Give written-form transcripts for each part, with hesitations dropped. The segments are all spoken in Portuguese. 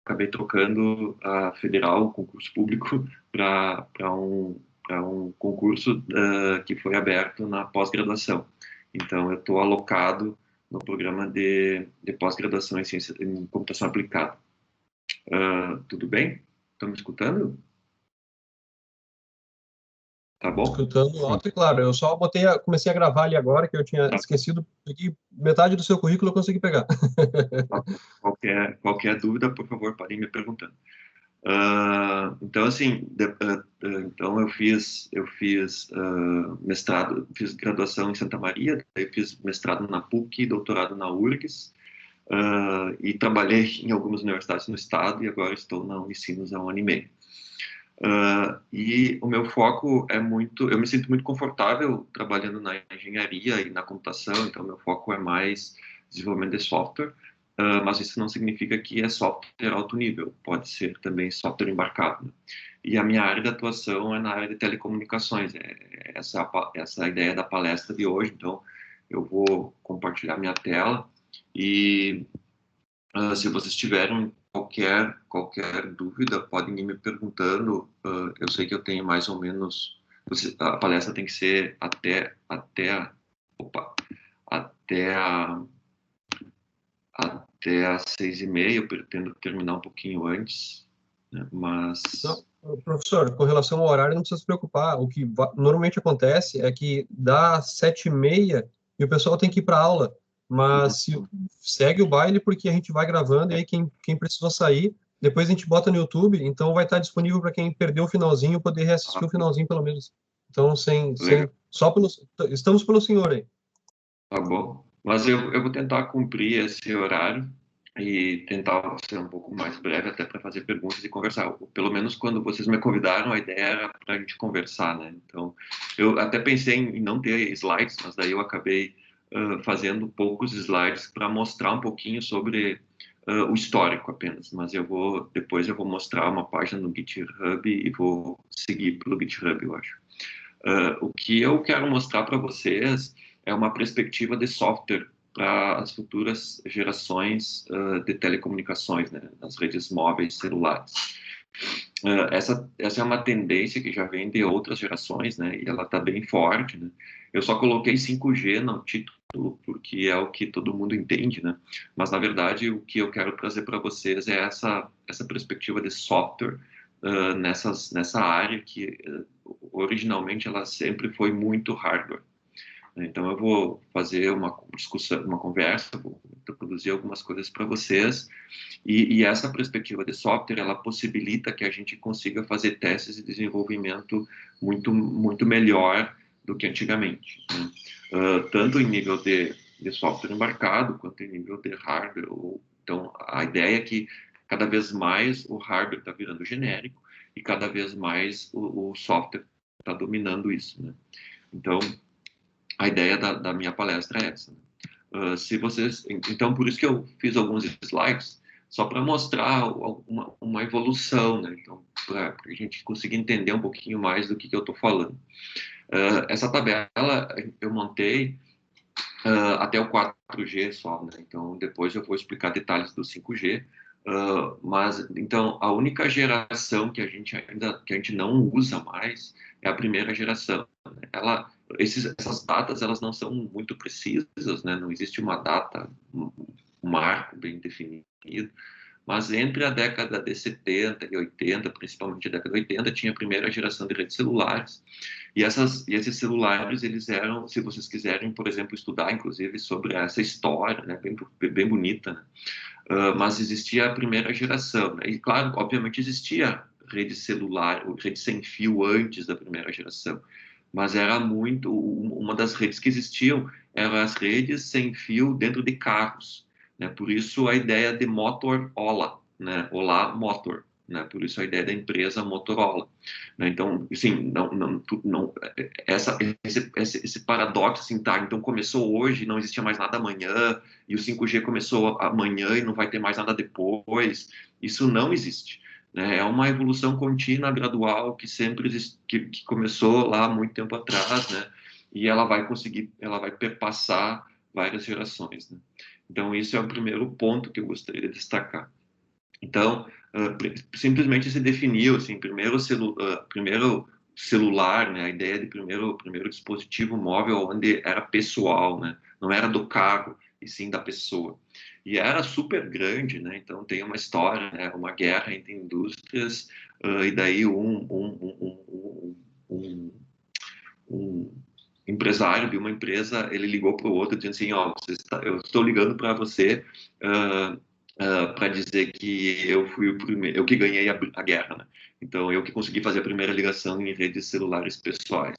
acabei trocando a federal, o concurso público, para um concurso que foi aberto na pós-graduação. Então, eu estou alocado no programa de pós-graduação em ciência em computação aplicada. Tudo bem? Estão me escutando? Tá bom? Escutando alto e claro. Eu só comecei a gravar ali agora, que eu tinha Tá. esquecido, peguei metade do seu currículo eu consegui pegar. Qualquer dúvida, por favor, podem me perguntando. Então, assim, então eu fiz mestrado, fiz graduação em Santa Maria, daí fiz mestrado na PUC, doutorado na URGS, e trabalhei em algumas universidades no estado, e agora estou na Unicinos há 1 ano e meio. E o meu foco é eu me sinto muito confortável trabalhando na engenharia e na computação, então meu foco é mais desenvolvimento de software, mas isso não significa que é software alto nível, pode ser também software embarcado, né? E a minha área de atuação é na área de telecomunicações, essa é a ideia da palestra de hoje, então eu vou compartilhar minha tela e se vocês tiverem qualquer dúvida, podem ir me perguntando. Eu sei que eu tenho mais ou menos. A palestra tem que ser opa, até, a, até às 6h30. Eu pretendo terminar um pouquinho antes, né? Mas. Não, professor, com relação ao horário, não precisa se preocupar. O que normalmente acontece é que dá 7h30 e o pessoal tem que ir para aula. Uhum. Mas segue o baile porque a gente vai gravando e aí quem precisou sair, depois a gente bota no YouTube, então vai estar disponível para quem perdeu o finalzinho poder reassistir o finalzinho pelo menos. Então, Legal, estamos pelo senhor aí. tá bom. Mas eu vou tentar cumprir esse horário e tentar ser um pouco mais breve até para fazer perguntas e conversar. Pelo menos quando vocês me convidaram, a ideia era para a gente conversar, né? Então, eu até pensei em não ter slides, mas daí eu acabei fazendo poucos slides para mostrar um pouquinho sobre o histórico apenas. Mas depois eu vou mostrar uma página no GitHub e vou seguir pelo GitHub, eu acho. O que eu quero mostrar para vocês é uma perspectiva de software para as futuras gerações de telecomunicações, né, nas redes móveis celulares. Essa é uma tendência que já vem de outras gerações, né, e ela está bem forte, né. Eu só coloquei 5G no título porque é o que todo mundo entende, né, mas na verdade o que eu quero trazer para vocês é essa perspectiva de software nessa área que originalmente ela sempre foi muito hardware. Então eu vou fazer uma discussão, uma conversa, vou introduzir algumas coisas para vocês e essa perspectiva de software ela possibilita que a gente consiga fazer testes de desenvolvimento muito melhor do que antigamente, né? Tanto em nível de software embarcado quanto em nível de hardware. Então a ideia é que cada vez mais o hardware está virando genérico e cada vez mais o software está dominando isso, né? Então a ideia da minha palestra é essa, né? Então por isso que eu fiz alguns slides só para mostrar uma evolução, né? Então para a gente conseguir entender um pouquinho mais do que eu estou falando. Essa tabela eu montei até o 4G só, né? Então depois eu vou explicar detalhes do 5G. Mas então a única geração que a gente não usa mais é a primeira geração, né? Essas datas elas não são muito precisas, né? Não existe uma data, um marco bem definido, mas entre a década de 70 e 80, principalmente a década de 80, tinha a primeira geração de redes celulares. E esses celulares, eles eram, se vocês quiserem, por exemplo, estudar, inclusive, sobre essa história, né, bem bonita, né? Mas existia a primeira geração, né? E, claro, obviamente existia rede celular, rede sem fio antes da primeira geração, mas era uma das redes que existiam eram as redes sem fio dentro de carros, né? Por isso a ideia de Motorola, né? Olá, Motor, né? Por isso a ideia da empresa Motorola, né? Então, assim, esse paradoxo, assim, tá? Então começou hoje, não existia mais nada amanhã, e o 5G começou amanhã e não vai ter mais nada depois. Isso não existe, né? É uma evolução contínua, gradual, que sempre que começou lá há muito tempo atrás, né? E ela vai perpassar várias gerações, né? Então, isso é o primeiro ponto que eu gostaria de destacar. Então, simplesmente se definiu, assim, primeiro celular, né, a ideia de primeiro dispositivo móvel onde era pessoal, né, não era do carro, e sim da pessoa. E era super grande, né, então tem uma história, né, uma guerra entre indústrias, e daí um, um empresário de uma empresa, ele ligou para o outro dizendo assim, ó, eu estou ligando para você para dizer que eu fui o primeiro, eu que ganhei a guerra, né? Então eu que consegui fazer a primeira ligação em redes celulares pessoais.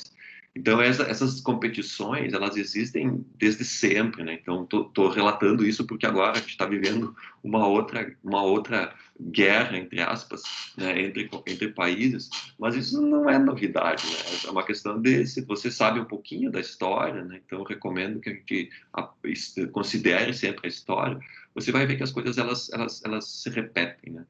Então essas competições, elas existem desde sempre, né? Então tô relatando isso porque agora a gente está vivendo uma outra guerra, entre aspas, né, entre países, mas isso não é novidade, né? É uma questão de se você sabe um pouquinho da história, né? Então eu recomendo que a gente considere sempre a história. Você vai ver que as coisas elas se repetem, né?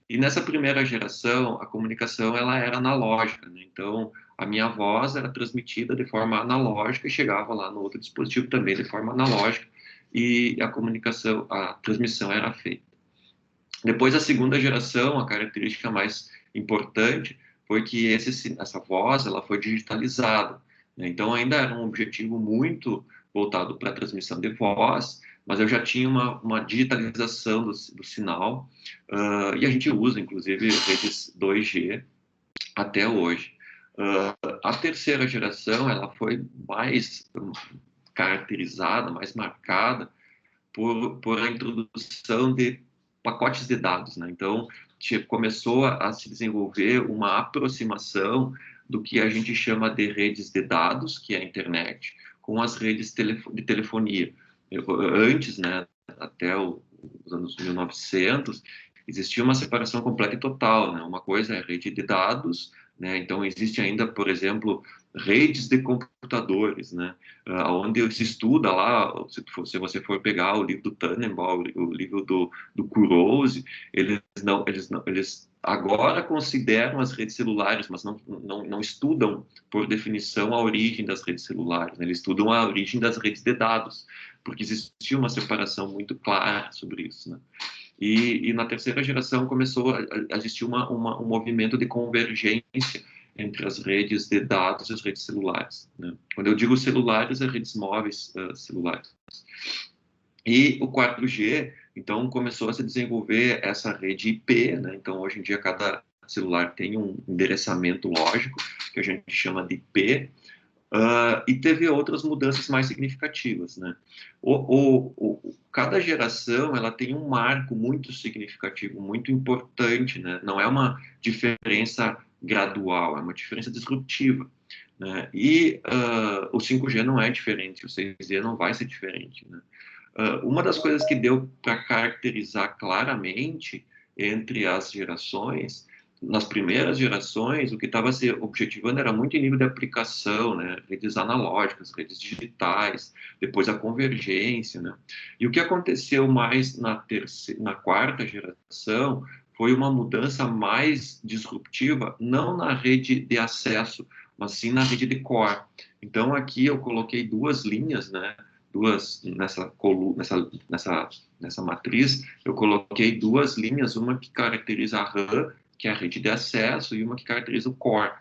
E nessa primeira geração, a comunicação ela era analógica, né? Então a minha voz era transmitida de forma analógica e chegava lá no outro dispositivo também de forma analógica e a comunicação, a transmissão era feita. Depois, a segunda geração, a característica mais importante foi que essa voz ela foi digitalizada, né? Então, ainda era um objetivo muito voltado para a transmissão de voz, mas eu já tinha uma digitalização do sinal, e a gente usa, inclusive, redes 2G até hoje. A terceira geração ela foi mais caracterizada, mais marcada por a introdução de pacotes de dados, né? Então, começou a se desenvolver uma aproximação do que a gente chama de redes de dados, que é a internet, com as redes de telefonia. Antes, né, até os anos 1900, existia uma separação completa e total, né? Uma coisa é rede de dados, né? Então, existe ainda, por exemplo, redes de computadores, né? Onde se estuda lá, se você for pegar o livro do Tannenbaum, o livro do Kurose, eles agora consideram as redes celulares, mas não estudam, por definição, a origem das redes celulares, né? Eles estudam a origem das redes de dados, porque existia uma separação muito clara sobre isso, né? E na terceira geração começou a existir um movimento de convergência entre as redes de dados e as redes celulares, né? Quando eu digo celulares, é redes móveis celulares. E o 4G, então, começou a se desenvolver essa rede IP, né? Então, hoje em dia, cada celular tem um endereçamento lógico, que a gente chama de IP, e teve outras mudanças mais significativas, né? Cada geração ela tem um marco muito significativo, muito importante, né? Não é uma diferença gradual, é uma diferença disruptiva, né? E o 5G não é diferente, o 6G não vai ser diferente, né? Uma das coisas que deu para caracterizar claramente entre as gerações, nas primeiras gerações, o que estava se objetivando era muito em nível de aplicação, né? Redes analógicas, redes digitais, depois a convergência, né? E o que aconteceu mais na quarta geração foi uma mudança mais disruptiva, não na rede de acesso, mas sim na rede de core. Então, aqui eu coloquei duas linhas, né? Nessa matriz, eu coloquei duas linhas, uma que caracteriza a RAM, que é a rede de acesso, e uma que caracteriza o core.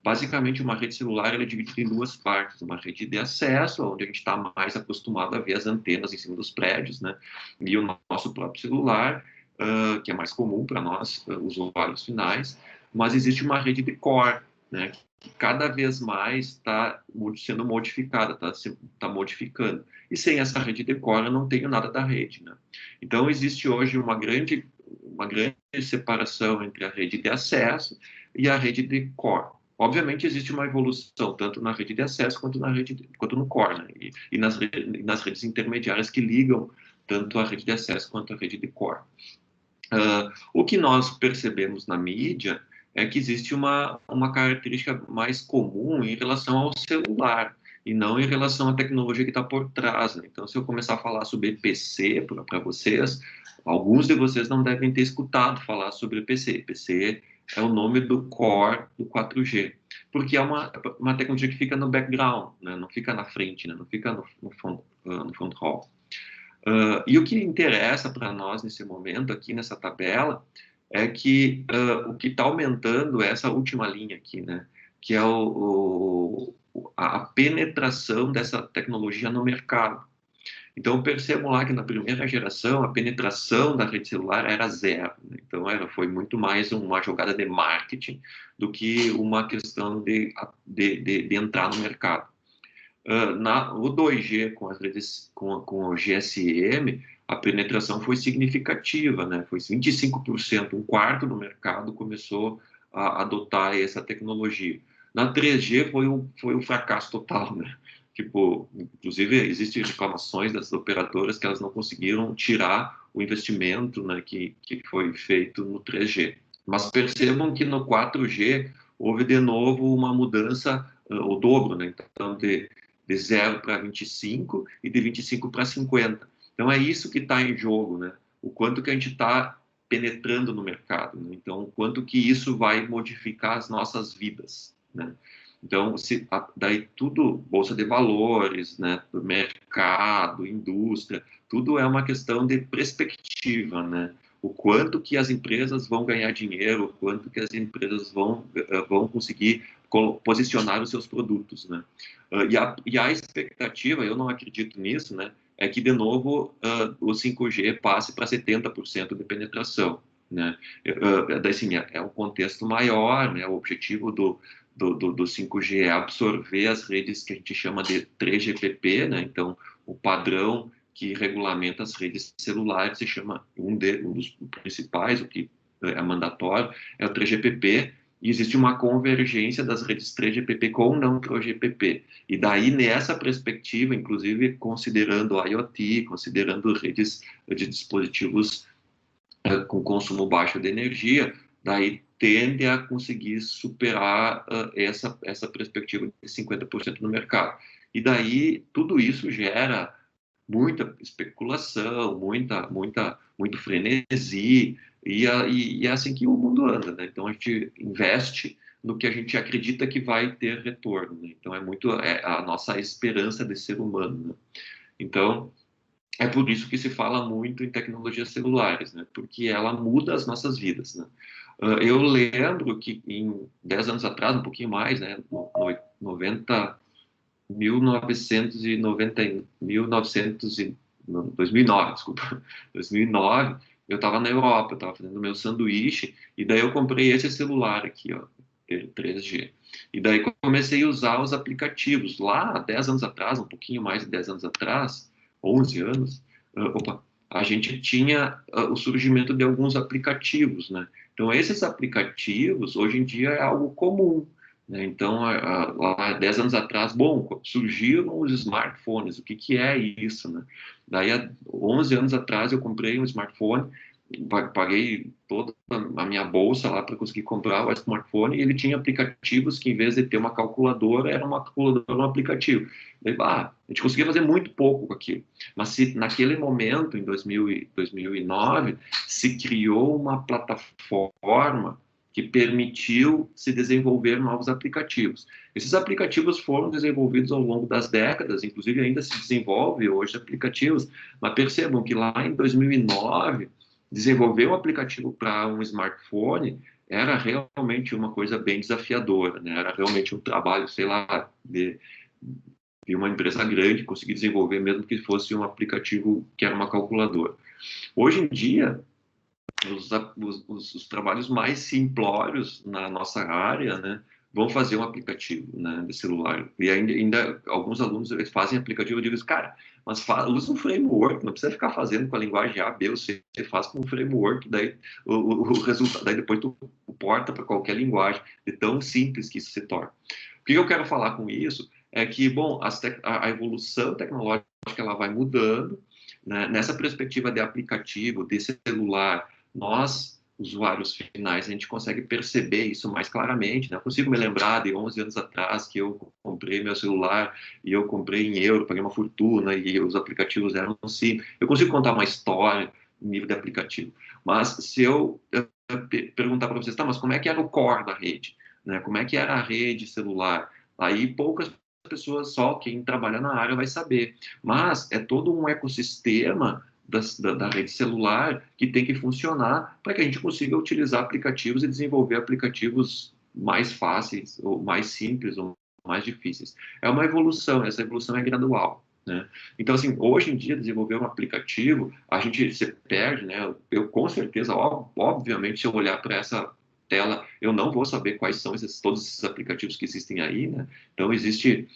Basicamente, uma rede celular ela é dividida em duas partes. Uma rede de acesso, onde a gente está mais acostumado a ver as antenas em cima dos prédios, né? E o nosso próprio celular, que é mais comum para nós, usuários finais. Mas existe uma rede de core, né? Que cada vez mais está sendo modificada, está modificando. E sem essa rede de core, eu não tenho nada da rede, né? Então, existe hoje uma grande separação entre a rede de acesso e a rede de core. Obviamente, existe uma evolução, tanto na rede de acesso quanto no core, né? E nas redes intermediárias que ligam tanto a rede de acesso quanto a rede de core. O que nós percebemos na mídia é que existe uma característica mais comum em relação ao celular e não em relação à tecnologia que está por trás, né? Então, se eu começar a falar sobre EPC para vocês, alguns de vocês não devem ter escutado falar sobre EPC. EPC é o nome do core do 4G, porque é uma tecnologia que fica no background, né? Não fica na frente, né? Não fica no front hall. E o que interessa para nós nesse momento, aqui nessa tabela, é que o que está aumentando é essa última linha aqui, né? Que é a penetração dessa tecnologia no mercado. Então, percebam lá que na primeira geração a penetração da rede celular era zero, né? Então, foi muito mais uma jogada de marketing do que uma questão de entrar no mercado. O 2G com as redes, com o GSM, a penetração foi significativa, né? Foi 25%, um quarto do mercado começou a adotar essa tecnologia. Na 3G foi um fracasso total, né? Tipo, inclusive existem reclamações das operadoras que elas não conseguiram tirar o investimento, né, que foi feito no 3G. Mas percebam que no 4G houve de novo uma mudança, o dobro, né? Então, de 0 para 25 e de 25 para 50. Então, é isso que está em jogo, né? O quanto que a gente está penetrando no mercado, né? Então, o quanto que isso vai modificar as nossas vidas, né? Então, daí tudo, bolsa de valores, né, mercado, indústria, tudo é uma questão de perspectiva, né? O quanto que as empresas vão ganhar dinheiro, o quanto que as empresas vão conseguir posicionar os seus produtos, né? E a expectativa, eu não acredito nisso, né? É que, de novo, o 5G passe para 70% de penetração, né? Assim, é um contexto maior, né? O objetivo do 5G é absorver as redes que a gente chama de 3GPP, né? Então, o padrão que regulamenta as redes celulares se chama, um dos principais, o que é mandatório, é o 3GPP, e existe uma convergência das redes 3GPP com não 3GPP. E daí, nessa perspectiva, inclusive considerando IoT, considerando redes de dispositivos com consumo baixo de energia, daí tende a conseguir superar essa perspectiva de 50% no mercado. E daí, tudo isso gera muita especulação, muito frenesi, e é assim que o mundo anda, né? Então a gente investe no que a gente acredita que vai ter retorno, né? Então é a nossa esperança de ser humano, né? Então é por isso que se fala muito em tecnologias celulares, né? Porque ela muda as nossas vidas, né? Eu lembro que em 10 anos atrás, um pouquinho mais, né, no 90 1990, 2009, desculpa, 2009, eu estava na Europa, eu estava fazendo meu sanduíche, e daí eu comprei esse celular aqui, ó, 3G. E daí comecei a usar os aplicativos. Lá, 10 anos atrás, um pouquinho mais de 10 anos atrás, 11 anos, a gente tinha o surgimento de alguns aplicativos, né? Então, esses aplicativos, hoje em dia, é algo comum, né? Então, lá 10 anos atrás, bom, surgiram os smartphones. O que é isso, né? Daí, há 11 anos atrás, eu comprei um smartphone, paguei toda a minha bolsa lá para conseguir comprar o smartphone, e ele tinha aplicativos que, em vez de ter uma calculadora, era uma calculadora no aplicativo. Daí, a gente conseguia fazer muito pouco com aquilo. Mas se naquele momento, em 2009, se criou uma plataforma que permitiu se desenvolver novos aplicativos. Esses aplicativos foram desenvolvidos ao longo das décadas, inclusive ainda se desenvolve hoje aplicativos, mas percebam que lá em 2009, desenvolver um aplicativo para um smartphone era realmente uma coisa bem desafiadora, né? Era realmente um trabalho, sei lá, de uma empresa grande conseguir desenvolver, mesmo que fosse um aplicativo que era uma calculadora. Hoje em dia, os trabalhos mais simplórios na nossa área, né, vão fazer um aplicativo, né, de celular. E ainda alguns alunos eles fazem aplicativo, eu digo, cara, mas usa um framework, não precisa ficar fazendo com a linguagem A, B ou C, você faz com um framework, daí o resultado, daí depois tu porta para qualquer linguagem, de tão simples que isso se torna. O que eu quero falar com isso é que, bom, a evolução tecnológica ela vai mudando, né, nessa perspectiva de aplicativo, de celular, nós, usuários finais, a gente consegue perceber isso mais claramente, né? Eu consigo me lembrar de 11 anos atrás que eu comprei meu celular e eu comprei em euro, paguei uma fortuna e os aplicativos eram assim. Eu consigo contar uma história em nível de aplicativo. Mas se eu perguntar para vocês, tá, mas como é que era o core da rede? Né? Como é que era a rede celular? Aí poucas pessoas, só quem trabalha na área vai saber. Mas é todo um ecossistema da rede celular que tem que funcionar para que a gente consiga utilizar aplicativos e desenvolver aplicativos mais fáceis, ou mais simples, ou mais difíceis. É uma evolução, essa evolução é gradual, né? Então, assim, hoje em dia, desenvolver um aplicativo, a gente se perde, né? Eu, com certeza, obviamente, se eu olhar para essa tela, eu não vou saber quais são todos esses aplicativos que existem aí, né? Então, existe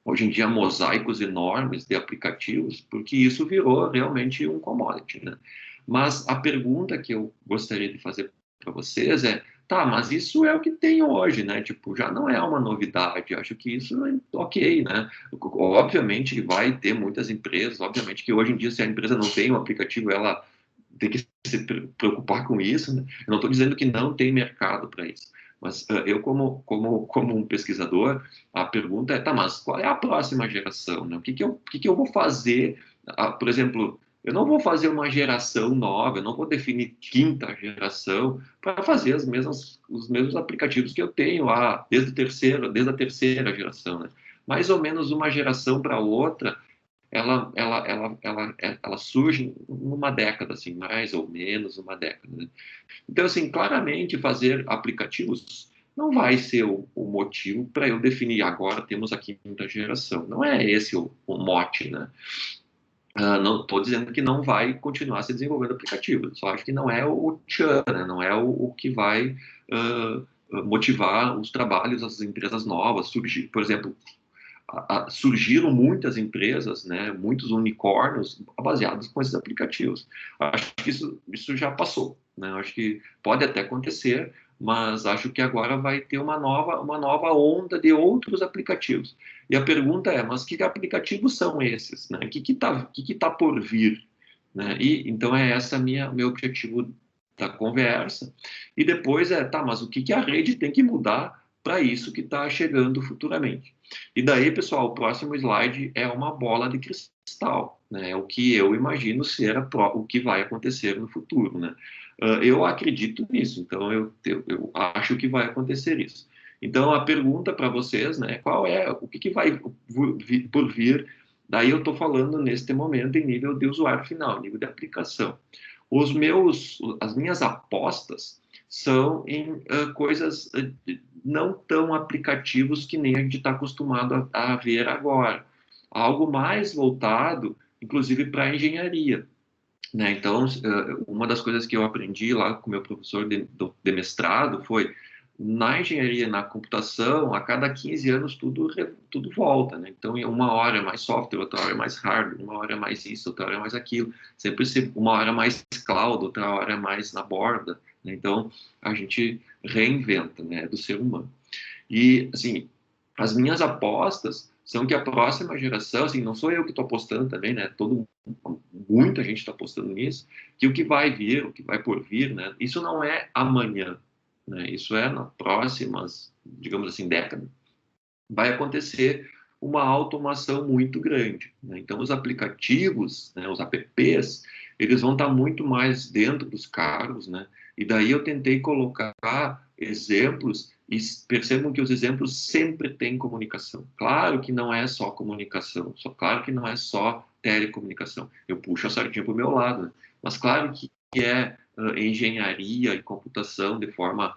hoje em dia mosaicos enormes de aplicativos, porque isso virou realmente um commodity, né? Mas a pergunta que eu gostaria de fazer para vocês é, tá, mas isso é o que tem hoje, né? Tipo, já não é uma novidade, eu acho que isso é ok, né? Obviamente vai ter muitas empresas, obviamente que hoje em dia se a empresa não tem um aplicativo, ela tem que se preocupar com isso, né? Eu não estou dizendo que não tem mercado para isso, mas eu, como um pesquisador, a pergunta é, tá, mas qual é a próxima geração, né? O que que eu vou fazer? Por exemplo, eu não vou fazer uma geração nova, eu não vou definir quinta geração para fazer os mesmos aplicativos que eu tenho lá, desde a terceira geração, né? Mais ou menos uma geração para outra, ela surge numa década, assim, mais ou menos uma década, né? Então, assim, claramente fazer aplicativos não vai ser o motivo para eu definir agora temos a quinta geração. Não é esse o mote, né? Não estou dizendo que não vai continuar se desenvolvendo aplicativo, só acho que não é o tchan, né? Não é o que vai motivar os trabalhos das empresas novas, surgir, por exemplo, surgiram muitas empresas, né, muitos unicórnios baseados com esses aplicativos. Acho que isso já passou, né? Acho que pode até acontecer, mas acho que agora vai ter uma nova onda de outros aplicativos. E a pergunta é, mas que aplicativos são esses, né? O que tá por vir, né? E então é essa meu objetivo da conversa. E depois tá, mas o que a rede tem que mudar para isso que está chegando futuramente? E daí, pessoal, o próximo slide é uma bola de cristal, né? O que eu imagino ser o que vai acontecer no futuro, né? Eu acredito nisso, então eu acho que vai acontecer isso. Então, a pergunta para vocês, né? O que vai por vir? Daí eu estou falando neste momento em nível de usuário final, nível de aplicação. As minhas apostas são em coisas não tão aplicativos que nem a gente está acostumado a ver agora. Algo mais voltado, inclusive, para a engenharia, né? Então, uma das coisas que eu aprendi lá com o meu professor de mestrado foi na engenharia, na computação, a cada 15 anos tudo volta, né? Então, uma hora é mais software, outra hora é mais hardware, uma hora é mais isso, outra hora é mais aquilo. Sempre uma hora é mais cloud, outra hora é mais na borda, né? Então, a gente reinventa, né, do ser humano. E, assim, as minhas apostas são que a próxima geração, assim, não sou eu que estou apostando também, né? Muita gente está apostando nisso, que o que vai vir, o que vai por vir, né? Isso não é amanhã, né? Isso é nas próximas, digamos assim, décadas. Vai acontecer uma automação muito grande, né? Então, os aplicativos, né, os apps, eles vão estar muito mais dentro dos carros, né? E daí eu tentei colocar exemplos e percebam que os exemplos sempre têm comunicação. Claro que não é só comunicação, claro que não é só telecomunicação. Eu puxo a sardinha para o meu lado, né? Mas claro que é engenharia e computação de forma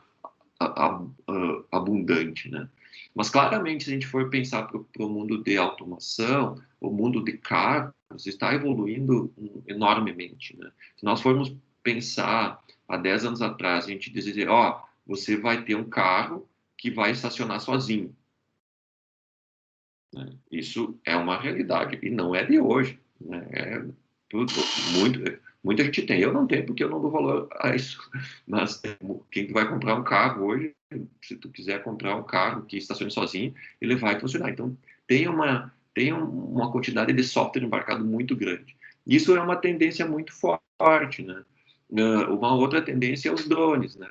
abundante, né? Mas claramente, se a gente for pensar para o mundo de automação, o mundo de carros está evoluindo enormemente, né? Se nós formos pensar há 10 anos atrás, a gente dizer, ó, você vai ter um carro que vai estacionar sozinho, né? Isso é uma realidade e não é de hoje, né? Tudo, muita gente tem. Eu não tenho porque eu não dou valor a isso. Mas quem vai comprar um carro hoje, se tu quiser comprar um carro que estacione sozinho, ele vai funcionar. Então, tem uma quantidade de software embarcado muito grande. Isso é uma tendência muito forte, né? Uma outra tendência é os drones, né?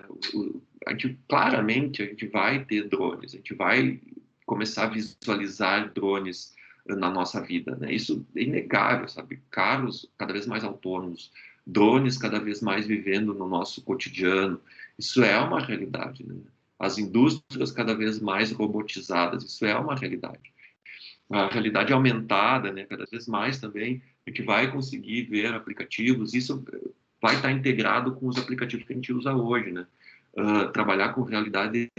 Claramente, a gente vai ter drones, a gente vai começar a visualizar drones na nossa vida, né? Isso é inegável, sabe? Carros cada vez mais autônomos, drones cada vez mais vivendo no nosso cotidiano. Isso é uma realidade, né? As indústrias cada vez mais robotizadas, isso é uma realidade. a realidade aumentada, né, cada vez mais também, a gente vai conseguir ver aplicativos, isso vai estar integrado com os aplicativos que a gente usa hoje, né? Trabalhar com realidade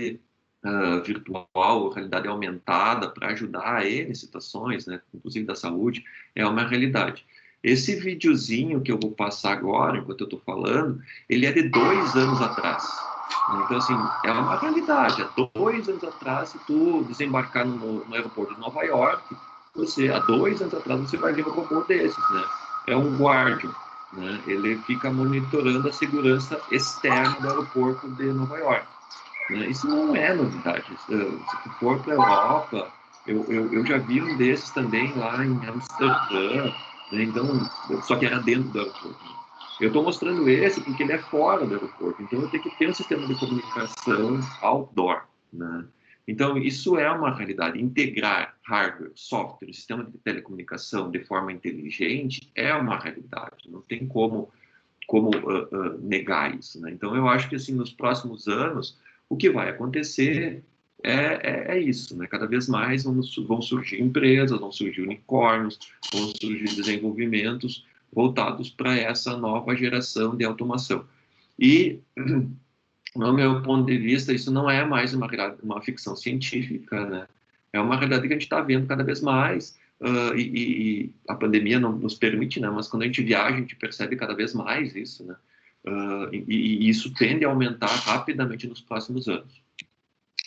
virtual, realidade aumentada para ajudar em situações, né, inclusive da saúde, é uma realidade. Esse videozinho que eu vou passar agora, enquanto eu estou falando, ele é de 2 anos atrás. Então, assim, é uma realidade. Há 2 anos atrás, se tu desembarcar no aeroporto de Nova York, há 2 anos atrás, você vai ver um robô desses, né? É um guardião, né? Ele fica monitorando a segurança externa do aeroporto de Nova York. Né? Isso não é novidade. Se tu for para a Europa, eu já vi um desses também lá em Amsterdã, né? Então, só que era dentro do aeroporto. Né? Eu estou mostrando esse porque ele é fora do aeroporto, então eu tenho que ter um sistema de comunicação outdoor. Né? Então, isso é uma realidade. Integrar hardware, software, sistema de telecomunicação de forma inteligente é uma realidade. Não tem como negar isso. Né? Então, eu acho que assim, nos próximos anos, o que vai acontecer é isso. Né? Cada vez mais vão surgir empresas, vão surgir unicórnios, vão surgir desenvolvimentos voltados para essa nova geração de automação. E, no meu ponto de vista, isso não é mais uma ficção científica, né? É uma realidade que a gente está vendo cada vez mais, e a pandemia não nos permite, né? Mas quando a gente viaja, a gente percebe cada vez mais isso, né? E isso tende a aumentar rapidamente nos próximos anos.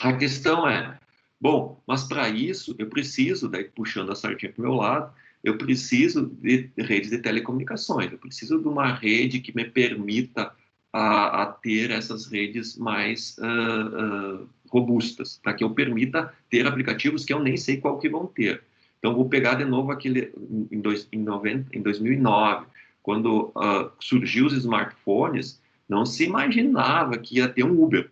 A questão é, bom, mas para isso eu preciso, daí puxando a sardinha para o meu lado, eu preciso de redes de telecomunicações, eu preciso de uma rede que me permita a ter essas redes mais robustas, para que eu permita ter aplicativos que eu nem sei qual que vão ter. Então, vou pegar de novo aquele em 2009, quando surgiu os smartphones, não se imaginava que ia ter um Uber.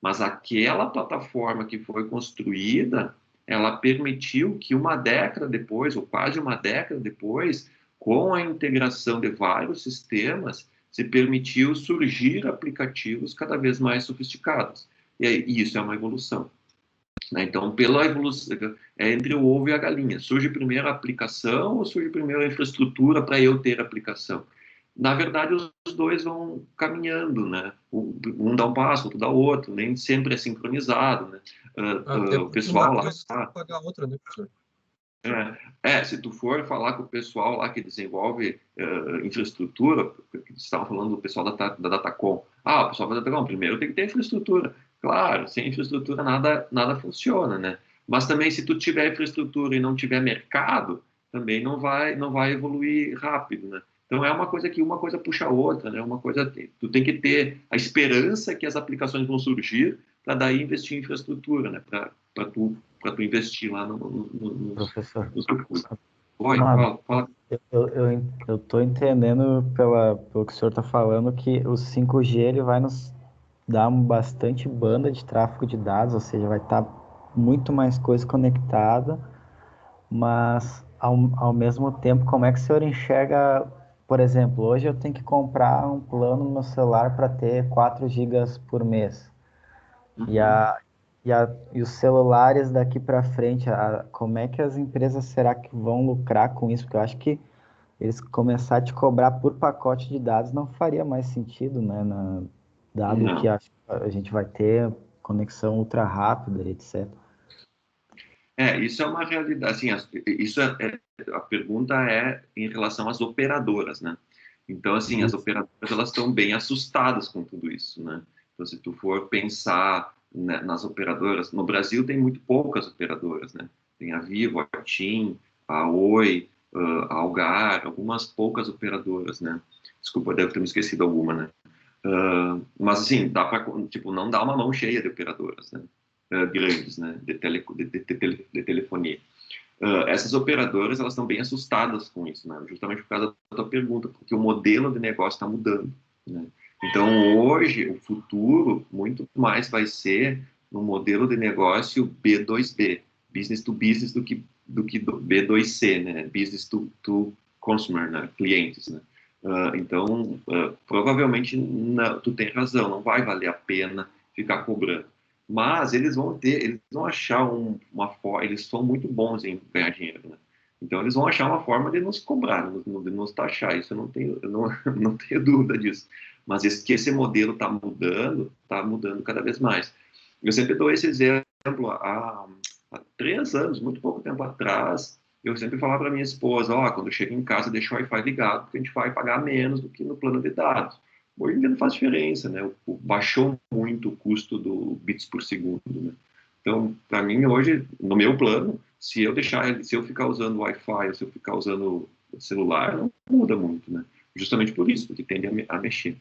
Mas aquela plataforma que foi construída, ela permitiu que uma década depois, ou quase uma década depois, com a integração de vários sistemas, se permitiu surgir aplicativos cada vez mais sofisticados. E isso é uma evolução. Né? Então, pela evolução, é entre o ovo e a galinha. Surge primeiro a aplicação ou surge primeiro a infraestrutura para eu ter aplicação? Na verdade, os dois vão caminhando, né? Um dá um passo, outro dá outro, nem sempre é sincronizado, né? Até O porque pessoal uma lá... coisa tem que pagar a outra, né, professor? Se tu for falar com o pessoal lá que desenvolve infraestrutura, que estavam falando do pessoal da Datacom. O pessoal da Datacom, primeiro tem que ter infraestrutura. Claro, sem infraestrutura nada funciona, né? Mas também se tu tiver infraestrutura e não tiver mercado, também não vai evoluir rápido, né? Então é uma coisa que uma coisa puxa a outra, né? Tu tem que ter a esperança que as aplicações vão surgir para daí investir em infraestrutura, né? Para tu investir lá Professor. nos recursos. Oi, Mas fala. eu tô entendendo pelo que o senhor está falando que o 5G ele vai nos dar bastante banda de tráfego de dados, ou seja, vai estar muito mais coisa conectada, mas ao mesmo tempo, como é que o senhor enxerga, por exemplo, hoje eu tenho que comprar um plano no meu celular para ter 4 gigas por mês. E, a, e os celulares daqui para frente, como é que as empresas será que vão lucrar com isso? Porque eu acho que eles começar a te cobrar por pacote de dados não faria mais sentido, né? Dado que Não. a gente vai ter conexão ultra rápida, etc. Isso é uma realidade. Assim, a pergunta é em relação às operadoras, né? Então, assim, as Isso. operadoras elas estão bem assustadas com tudo isso, né? Então, se tu for pensar, né, nas operadoras, no Brasil tem muito poucas operadoras, né? Tem a Vivo, a TIM, a Oi, a Algar, algumas poucas operadoras, né? Desculpa, devo ter me esquecido alguma, né? Mas assim, dá para, tipo, não dá uma mão cheia de operadoras, né? Grandes, né? De telefonia. Essas operadoras, elas estão bem assustadas com isso, né? Justamente por causa da tua pergunta, porque o modelo de negócio está mudando, né? Então, hoje, o futuro muito mais vai ser no modelo de negócio B2B, business to business, do que B2C, né? Business to consumer, né? Clientes, né? Então, provavelmente, tu tem razão, não vai valer a pena ficar cobrando. Mas eles vão achar uma forma, eles são muito bons em ganhar dinheiro, né? Então eles vão achar uma forma de nos cobrar, de nos taxar, isso eu não, não tenho dúvida disso. Mas que esse modelo está mudando cada vez mais. Eu sempre dou esse exemplo, há 3 anos, muito pouco tempo atrás, eu sempre falava para minha esposa, quando chega em casa, deixa o Wi-Fi ligado, porque a gente vai pagar menos do que no plano de dados. Hoje em dia não faz diferença, né? Baixou muito o custo do bits por segundo, né? Então, para mim, hoje, no meu plano, se eu ficar usando Wi-Fi ou se eu ficar usando celular, não muda muito, né? Justamente por isso, porque tende a mexer.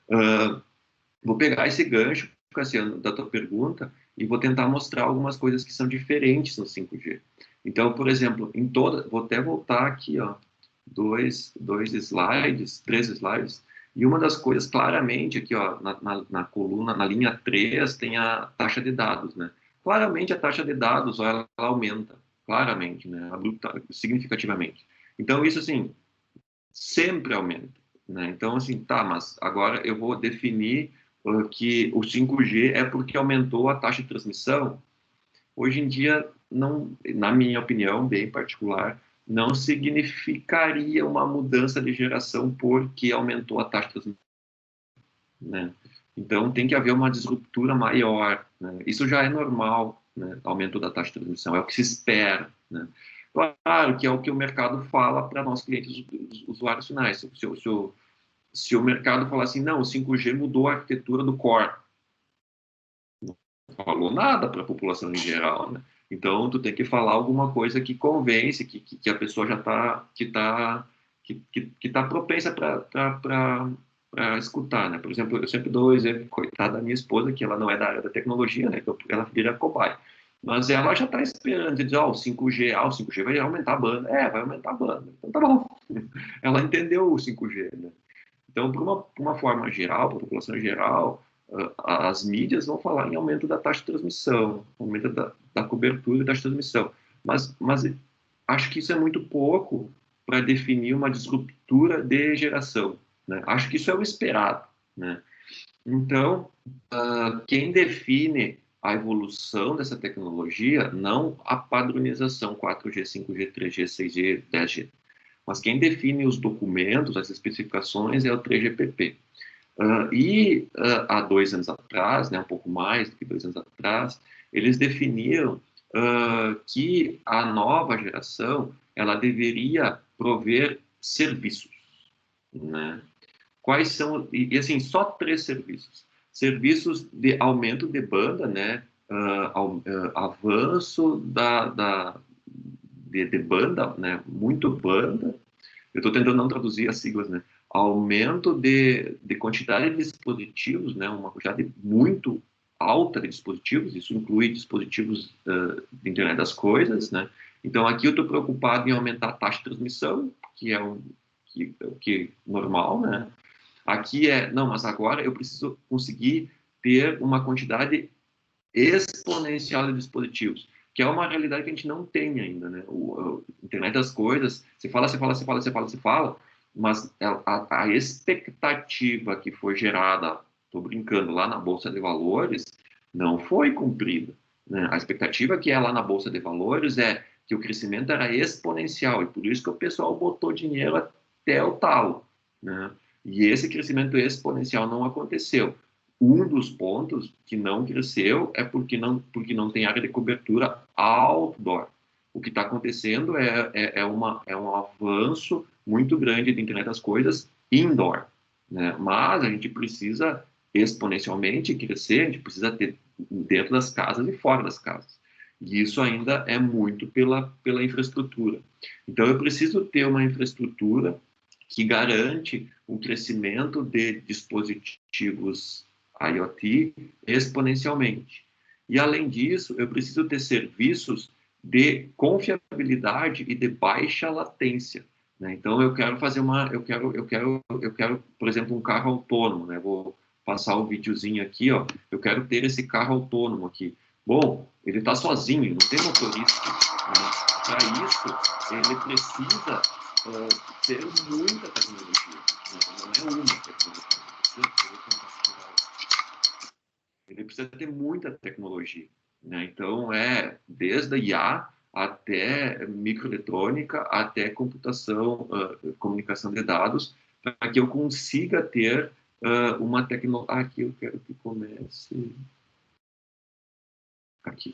Uh, Vou pegar esse gancho, Cassiano, da tua pergunta e vou tentar mostrar algumas coisas que são diferentes no 5G. Então, por exemplo, vou até voltar aqui, ó, três slides, e uma das coisas claramente aqui, ó, na coluna, na linha 3, tem a taxa de dados, né? Claramente a taxa de dados, ó, ela aumenta, claramente, né? Significativamente. Então, isso, assim, sempre aumenta, né? Então, assim, tá, mas agora eu vou definir que o 5G é porque aumentou a taxa de transmissão. Hoje em dia, não, na minha opinião, bem particular, não significaria uma mudança de geração porque aumentou a taxa de transmissão, né? Então, tem que haver uma disruptura maior, né? Isso já é normal, né? Aumento da taxa de transmissão, é o que se espera, né? Claro que é o que o mercado fala para nós clientes, usuários finais. Se o mercado falar assim, não, o 5G mudou a arquitetura do core, não falou nada para a população em geral, né? Então, tu tem que falar alguma coisa que convence, que a pessoa já está que tá propensa para escutar, né? Por exemplo, eu sempre dou o exemplo, coitada da minha esposa, que ela não é da área da tecnologia, né? Então, ela vira cobaia. Mas ela já está esperando, diz, o 5G vai aumentar a banda. Vai aumentar a banda. Então, tá bom. Ela entendeu o 5G, né? Então, por uma forma geral, para a população geral, as mídias vão falar em aumento da taxa de transmissão, aumento da cobertura e taxa de transmissão. Mas acho que isso é muito pouco para definir uma disruptura de geração, né? Acho que isso é o esperado, né? Então, quem define a evolução dessa tecnologia, não a padronização 4G, 5G, 3G, 6G, 10G, mas quem define os documentos, as especificações, é o 3GPP. Há 2 anos atrás, né, um pouco mais do que 2 anos atrás, eles definiram que a nova geração ela deveria prover serviços, né? Quais são, e assim, só 3 serviços. Serviços de aumento de banda, né? Avanço de banda, né? Muito banda. Eu estou tentando não traduzir as siglas, né? Aumento de quantidade de dispositivos, né? Uma quantidade muito alta de dispositivos, isso inclui dispositivos de internet das coisas, né? Então, aqui eu estou preocupado em aumentar a taxa de transmissão, que é que normal, né? Aqui não, mas agora eu preciso conseguir ter uma quantidade exponencial de dispositivos, que é uma realidade que a gente não tem ainda, né? A internet das coisas, se fala, mas a expectativa que foi gerada, estou brincando, lá na Bolsa de Valores, não foi cumprida, né? A expectativa que é lá na Bolsa de Valores é que o crescimento era exponencial, e por isso que o pessoal botou dinheiro até o talo, né? E esse crescimento exponencial não aconteceu. Um dos pontos que não cresceu é porque não tem área de cobertura outdoor. O que está acontecendo é um avanço muito grande da internet das coisas indoor, né? Mas a gente precisa exponencialmente crescer, a gente precisa ter dentro das casas e fora das casas. E isso ainda é muito pela infraestrutura. Então, eu preciso ter uma infraestrutura que garante um crescimento de dispositivos IoT exponencialmente. E, além disso, eu preciso ter serviços de confiabilidade e de baixa latência, né? Então, eu quero fazer por exemplo, um carro autônomo, né? Vou passar o videozinho aqui, ó. Eu quero ter esse carro autônomo aqui. Bom, ele está sozinho, não tem motorista, né? Para isso, ele precisa ter muita tecnologia, né? Não é uma tecnologia. Ele precisa ter muita tecnologia, né? Então, desde a IA até microeletrônica, até computação, comunicação de dados, para que eu consiga ter uma tecnologia... Aqui eu quero que comece... Aqui.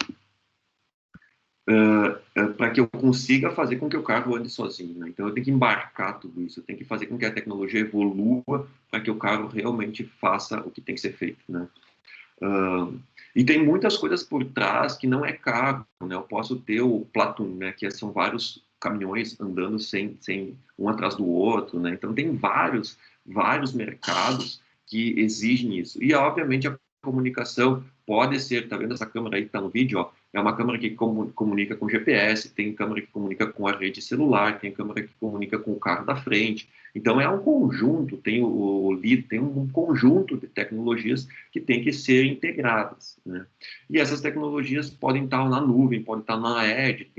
Para que eu consiga fazer com que o carro ande sozinho, né? Então eu tenho que embarcar tudo isso, eu tenho que fazer com que a tecnologia evolua para que o carro realmente faça o que tem que ser feito, né? E tem muitas coisas por trás que não é carro, né? Eu posso ter o Platum, né? Que são vários caminhões andando sem um atrás do outro, né? Então tem vários mercados que exigem isso. E obviamente a comunicação pode ser, tá vendo essa câmera aí que está no vídeo, ó? É uma câmera que comunica com GPS, tem câmera que comunica com a rede celular, tem câmera que comunica com o carro da frente. Então é um conjunto, tem um conjunto de tecnologias que tem que ser integradas, né? E essas tecnologias podem estar na nuvem, podem estar na edge,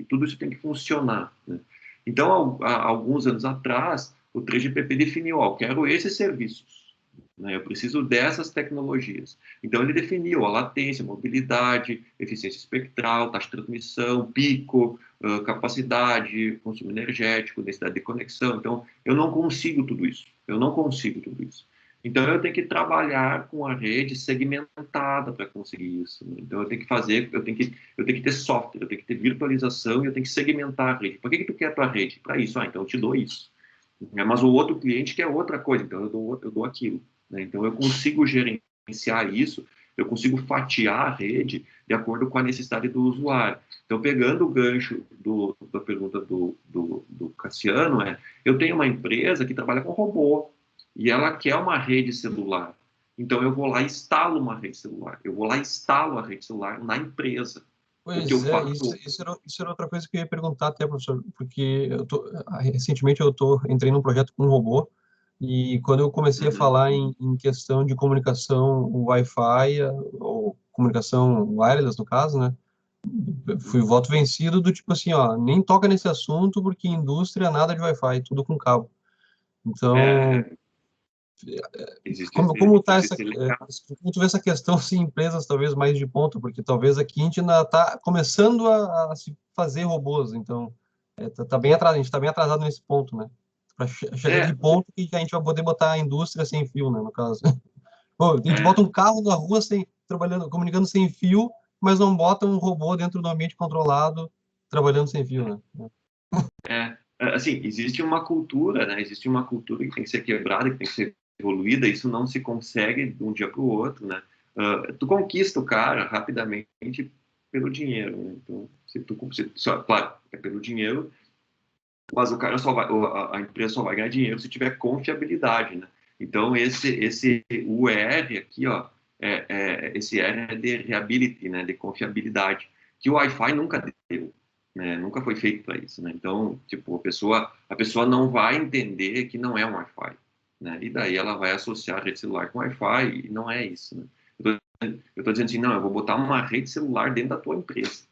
tudo isso tem que funcionar, né? Então, há alguns anos atrás, o 3GPP definiu, ó, eu quero esses serviços, né? Eu preciso dessas tecnologias. Então, ele definiu a latência, mobilidade, eficiência espectral, taxa de transmissão, pico, capacidade, consumo energético, densidade de conexão. Então, eu não consigo tudo isso. Então, eu tenho que trabalhar com a rede segmentada para conseguir isso, né? Então, eu tenho que ter software, eu tenho que ter virtualização e eu tenho que segmentar a rede. Por que tu quer a tua rede? Para isso. Então, eu te dou isso. Mas o outro cliente quer outra coisa, então eu dou aquilo, né? Então, eu consigo gerenciar isso, eu consigo fatiar a rede de acordo com a necessidade do usuário. Então, pegando o gancho da pergunta do Cassiano, eu tenho uma empresa que trabalha com robô, e ela quer uma rede celular. Então, eu vou lá e instalo uma rede celular. Eu vou lá e instalo a rede celular na empresa. Pois é, isso era outra coisa que eu ia perguntar até, professor, porque recentemente entrei num projeto com um robô, e quando eu comecei a falar em questão de comunicação Wi-Fi, ou comunicação wireless, no caso, né, fui voto vencido do tipo assim, ó, nem toca nesse assunto, porque indústria nada de Wi-Fi, tudo com cabo. Então, como está como tu vê essa questão, se empresas talvez mais de ponta, porque talvez aqui a gente ainda está começando a se fazer robôs, então tá bem atrasado, a gente está bem atrasado nesse ponto, né? Para chegar de ponto que a gente vai poder botar a indústria sem fio, né, no caso. Pô, a gente bota um carro na rua comunicando sem fio, mas não bota um robô dentro do ambiente controlado trabalhando sem fio, né? Assim, existe uma cultura, né? Existe uma cultura que tem que ser quebrada, que tem que ser evoluída. Isso não se consegue de um dia para o outro, né? Tu conquista o cara rapidamente pelo dinheiro, né? Então, claro, é pelo dinheiro, mas o cara a empresa só vai ganhar dinheiro se tiver confiabilidade, né? Então, o R aqui, ó, esse R é de reliability, né? De confiabilidade, que o Wi-Fi nunca deu. Né, nunca foi feito para isso, né? Então, tipo, a pessoa não vai entender que não é um Wi-Fi, né? E daí ela vai associar a rede celular com Wi-Fi e não é isso, né? Eu tô dizendo assim, não, eu vou botar uma rede celular dentro da tua empresa,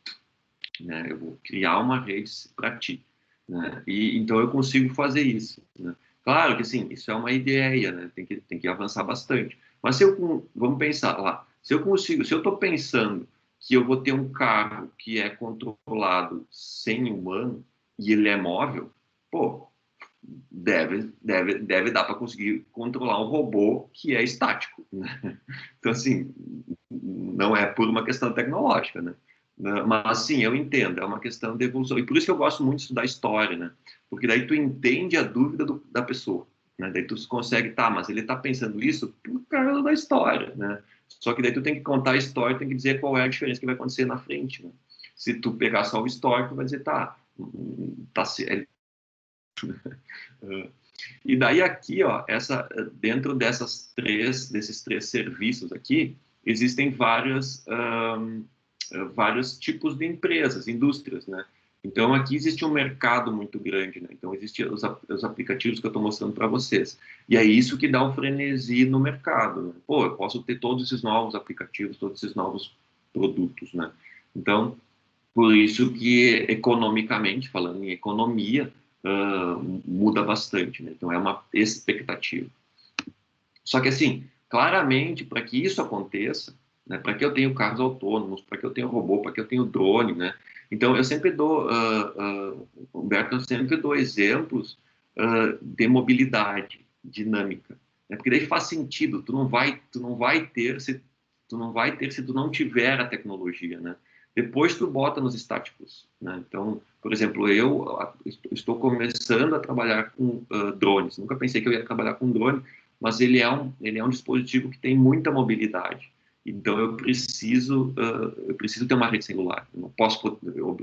né? Eu vou criar uma rede para ti, né? E então eu consigo fazer isso, né? Claro que sim, isso é uma ideia, né? Tem que avançar bastante. Mas vamos pensar lá, se eu estou pensando que eu vou ter um carro que é controlado sem humano e ele é móvel, pô, deve dar para conseguir controlar um robô que é estático, né? Então, assim, não é por uma questão tecnológica, né? Mas, sim, eu entendo, é uma questão de evolução. E por isso que eu gosto muito de estudar história, né? Porque daí tu entende a dúvida da pessoa, né? Daí tu consegue, mas ele está pensando isso por causa da história, né? Só que daí tu tem que contar a história, tem que dizer qual é a diferença que vai acontecer na frente, né? Se tu pegar só o histórico, vai dizer, e daí aqui, ó, dentro desses três serviços aqui, existem vários tipos de empresas, indústrias, né? Então, aqui existe um mercado muito grande, né? Então, existem os aplicativos que eu estou mostrando para vocês. E é isso que dá um frenesi no mercado, né? Pô, eu posso ter todos esses novos aplicativos, todos esses novos produtos, né? Então, por isso que, economicamente, falando em economia, muda bastante, né? Então, é uma expectativa. Só que, assim, claramente, para que isso aconteça, né? Para que eu tenho carros autônomos? Para que eu tenho robô? Para que eu tenho drone, né? Então, eu sempre dou, Humberto, eu sempre dou exemplos de mobilidade dinâmica, né? Porque daí faz sentido. Tu não vai ter se tu não tiver a tecnologia, né? Depois tu bota nos estáticos, né? Então, por exemplo, eu estou começando a trabalhar com drones. Nunca pensei que eu ia trabalhar com drone, mas ele é um dispositivo que tem muita mobilidade. Então eu preciso ter uma rede celular. Eu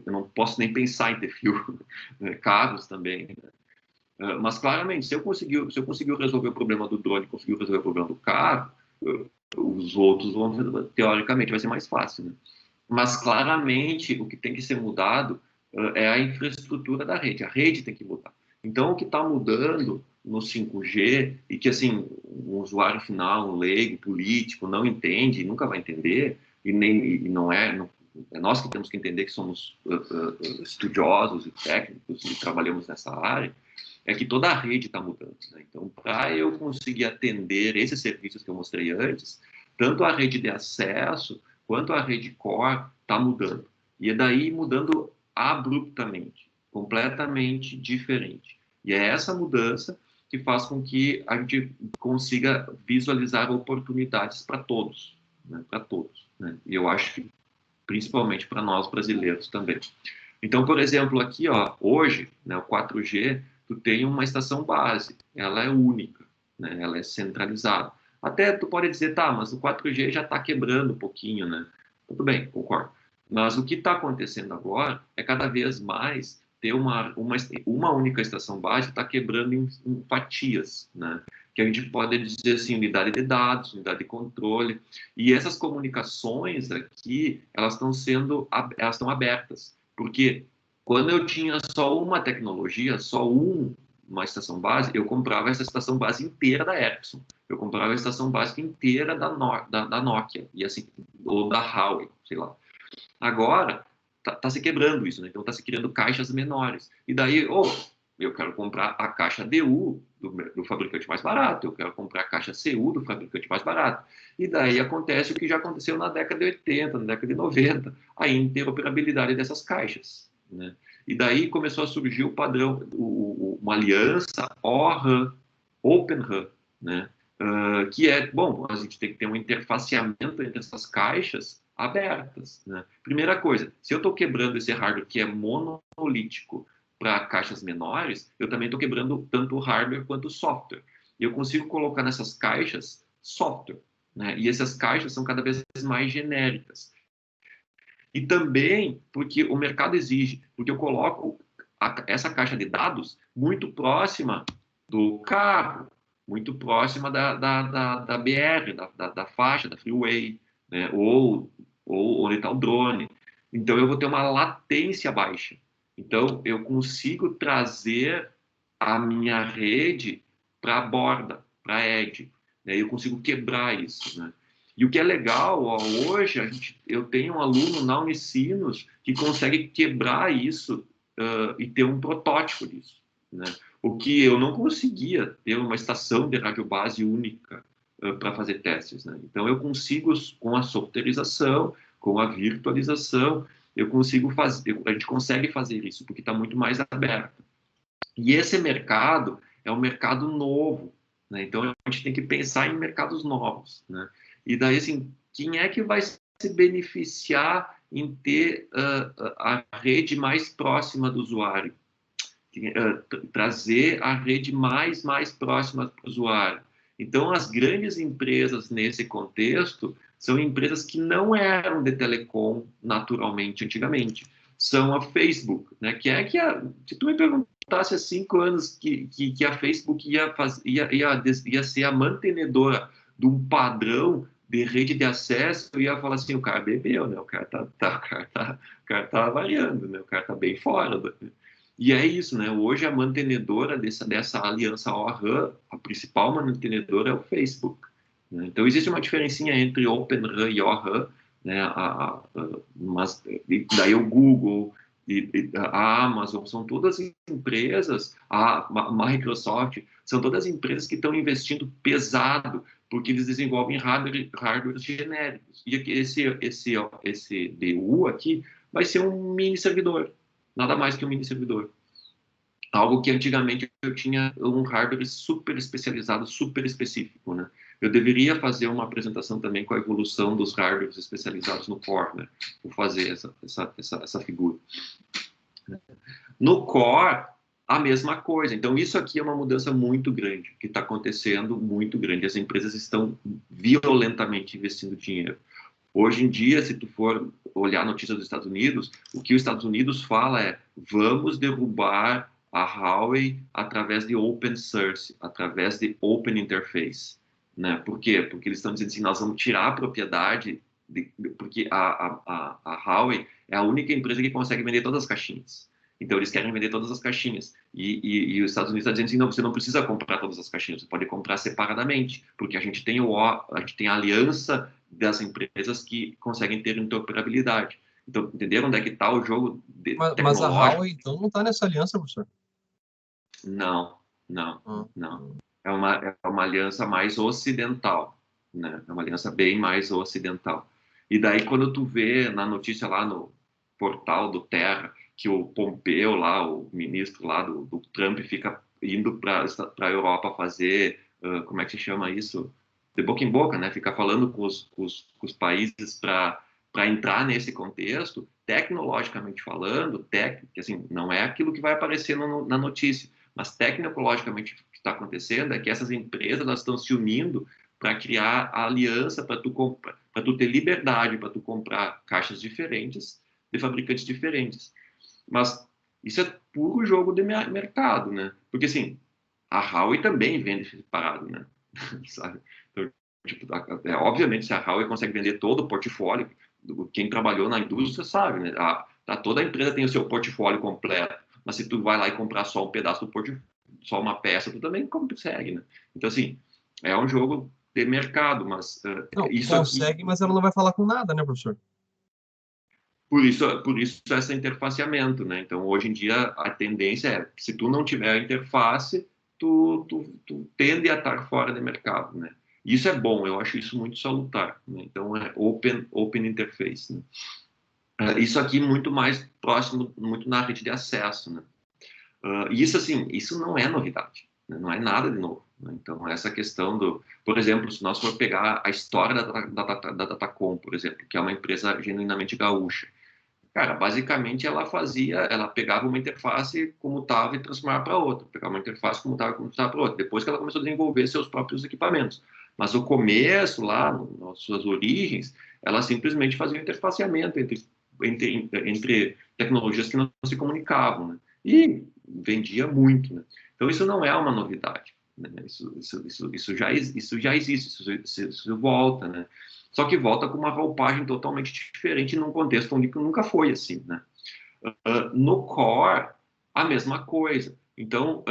não posso nem pensar em ter fio, né? Carros também, né? Mas claramente, se eu conseguir resolver o problema do drone, conseguir resolver o problema do carro, os outros vão, teoricamente, vai ser mais fácil, né? Mas claramente o que tem que ser mudado é a infraestrutura da rede. A rede tem que mudar. Então o que está mudando no 5G e que assim um usuário final, um leigo, político não entende, nunca vai entender e não é nós que temos que entender que somos estudiosos e técnicos e trabalhamos nessa área, é que toda a rede está mudando, né? Então, para eu conseguir atender esses serviços que eu mostrei antes, tanto a rede de acesso quanto a rede core está mudando. E é daí mudando abruptamente, completamente diferente. E é essa mudança que faz com que a gente consiga visualizar oportunidades para todos, né? Para todos, né? E eu acho que principalmente para nós brasileiros também. Então, por exemplo, aqui, ó, hoje, né, o 4G, tu tem uma estação base, ela é única, né, ela é centralizada. Até tu pode dizer, tá, mas o 4G já está quebrando um pouquinho, né? Tudo bem, concordo. Mas o que está acontecendo agora é cada vez mais ter uma única estação base está quebrando em fatias, né? Que a gente pode dizer assim, unidade de dados, unidade de controle. E essas comunicações aqui, elas estão abertas. Porque quando eu tinha só uma tecnologia, uma estação base, eu comprava essa estação base inteira da Ericsson. Eu comprava a estação básica inteira da Nokia, e assim, ou da Huawei, sei lá. Agora, tá se quebrando isso, né? Então, tá se criando caixas menores. E daí, eu quero comprar a caixa DU do fabricante mais barato, eu quero comprar a caixa CU do fabricante mais barato. E daí acontece o que já aconteceu na década de 80, na década de 90, a interoperabilidade dessas caixas, né? E daí começou a surgir o padrão, uma aliança ORAN, Open RAN, né? Que é, bom, a gente tem que ter um interfaceamento entre essas caixas abertas, né? Primeira coisa, se eu estou quebrando esse hardware que é monolítico para caixas menores, eu também estou quebrando tanto o hardware quanto o software. E eu consigo colocar nessas caixas software, né? E essas caixas são cada vez mais genéricas. E também porque o mercado exige, porque eu coloco essa caixa de dados muito próxima do carro, muito próxima da BR, da faixa, da freeway, né? Ou onde está o drone. Então, eu vou ter uma latência baixa. Então, eu consigo trazer a minha rede para a borda, para a edge, né? Eu consigo quebrar isso, né? E o que é legal, ó, hoje eu tenho um aluno na Unicinos que consegue quebrar isso e ter um protótipo disso, né? O que eu não conseguia ter uma estação de radiobase única para fazer testes, né? Então eu consigo, com a softwareização, com a virtualização, a gente consegue fazer isso, porque está muito mais aberto. E esse mercado é um mercado novo, né? Então a gente tem que pensar em mercados novos, né? E daí, assim, quem é que vai se beneficiar em ter a rede mais próxima do usuário? Trazer a rede mais próxima do usuário. Então, as grandes empresas nesse contexto são empresas que não eram de telecom naturalmente antigamente. São a Facebook, né? Se tu me perguntasse há 5 anos que a Facebook ia ser a mantenedora de um padrão de rede de acesso, eu ia falar assim, o cara bebeu, né? O cara tá variando, né? O cara tá bem fora. E é isso, né? Hoje a mantenedora dessa aliança ORAN, a principal mantenedora é o Facebook, né? Então existe uma diferencinha entre Open RAN e ORAN, né? Mas daí o Google e a Amazon são todas empresas, a Microsoft são todas empresas que estão investindo pesado porque eles desenvolvem hardware genéricos. E aqui, esse DU aqui vai ser um mini servidor, nada mais que um mini servidor. Algo que antigamente eu tinha um hardware super especializado, super específico, né? Eu deveria fazer uma apresentação também com a evolução dos hardwares especializados no Core, né? Vou fazer essa figura. No Core, a mesma coisa. Então, isso aqui é uma mudança muito grande, que está acontecendo muito grande. As empresas estão violentamente investindo dinheiro. Hoje em dia, se tu for olhar a notícia dos Estados Unidos, o que os Estados Unidos fala é: vamos derrubar a Huawei através de open source, através de open interface. Né? Por quê? Porque eles estão dizendo assim, nós vamos tirar a propriedade, porque a Huawei é a única empresa que consegue vender todas as caixinhas. Então, eles querem vender todas as caixinhas. E os Estados Unidos estão dizendo assim, não, você não precisa comprar todas as caixinhas, você pode comprar separadamente, porque a gente tem a aliança das empresas que conseguem ter interoperabilidade. Então, entenderam onde é que está o jogo Mas a Huawei, então, não está nessa aliança, professor? Não. É uma aliança mais ocidental, né? É uma aliança bem mais ocidental. E daí, quando tu vê na notícia lá no portal do Terra, que o Pompeu lá, o ministro lá do Trump, fica indo para a Europa fazer, como é que se chama isso? De boca em boca, né? Fica falando com os países para entrar nesse contexto, tecnologicamente falando, assim, não é aquilo que vai aparecer na notícia, mas tecnologicamente o que está acontecendo é que essas empresas elas estão se unindo para criar a aliança para tu ter liberdade para tu comprar caixas diferentes de fabricantes diferentes. Mas isso é puro jogo de mercado, né? Porque assim, a Huawei também vende separado, né? Sabe? Então, tipo, obviamente, se a Huawei consegue vender todo o portfólio, quem trabalhou na indústria sabe, né? Toda a empresa tem o seu portfólio completo, mas se tu vai lá e comprar só um pedaço do portfólio, só uma peça, tu também consegue, né? Então, assim, é um jogo de mercado, mas Não, isso consegue, aqui... mas ela não vai falar com nada, né, professor? Por isso esse interfaceamento, né? Então, hoje em dia, a tendência é, se tu não tiver a interface, tu tende a estar fora do mercado, né? Isso é bom, eu acho isso muito salutar, né? Então, é open interface, né? Isso aqui muito mais próximo, muito na rede de acesso, né? Isso, assim, isso não é novidade, né? Não é nada de novo, né? Então, essa questão por exemplo, se nós for pegar a história da Datacom, por exemplo, que é uma empresa genuinamente gaúcha, cara, basicamente ela pegava uma interface como estava e transformava para outra, pegava uma interface como estava para outra, depois que ela começou a desenvolver seus próprios equipamentos. Mas o começo, lá, nas suas origens, ela simplesmente fazia um interfaceamento entre tecnologias que não se comunicavam, né? E vendia muito, né? Então, isso não é uma novidade, né? Isso já existe, isso volta, né? Só que volta com uma roupagem totalmente diferente num contexto onde nunca foi assim, né? No core, a mesma coisa. Então,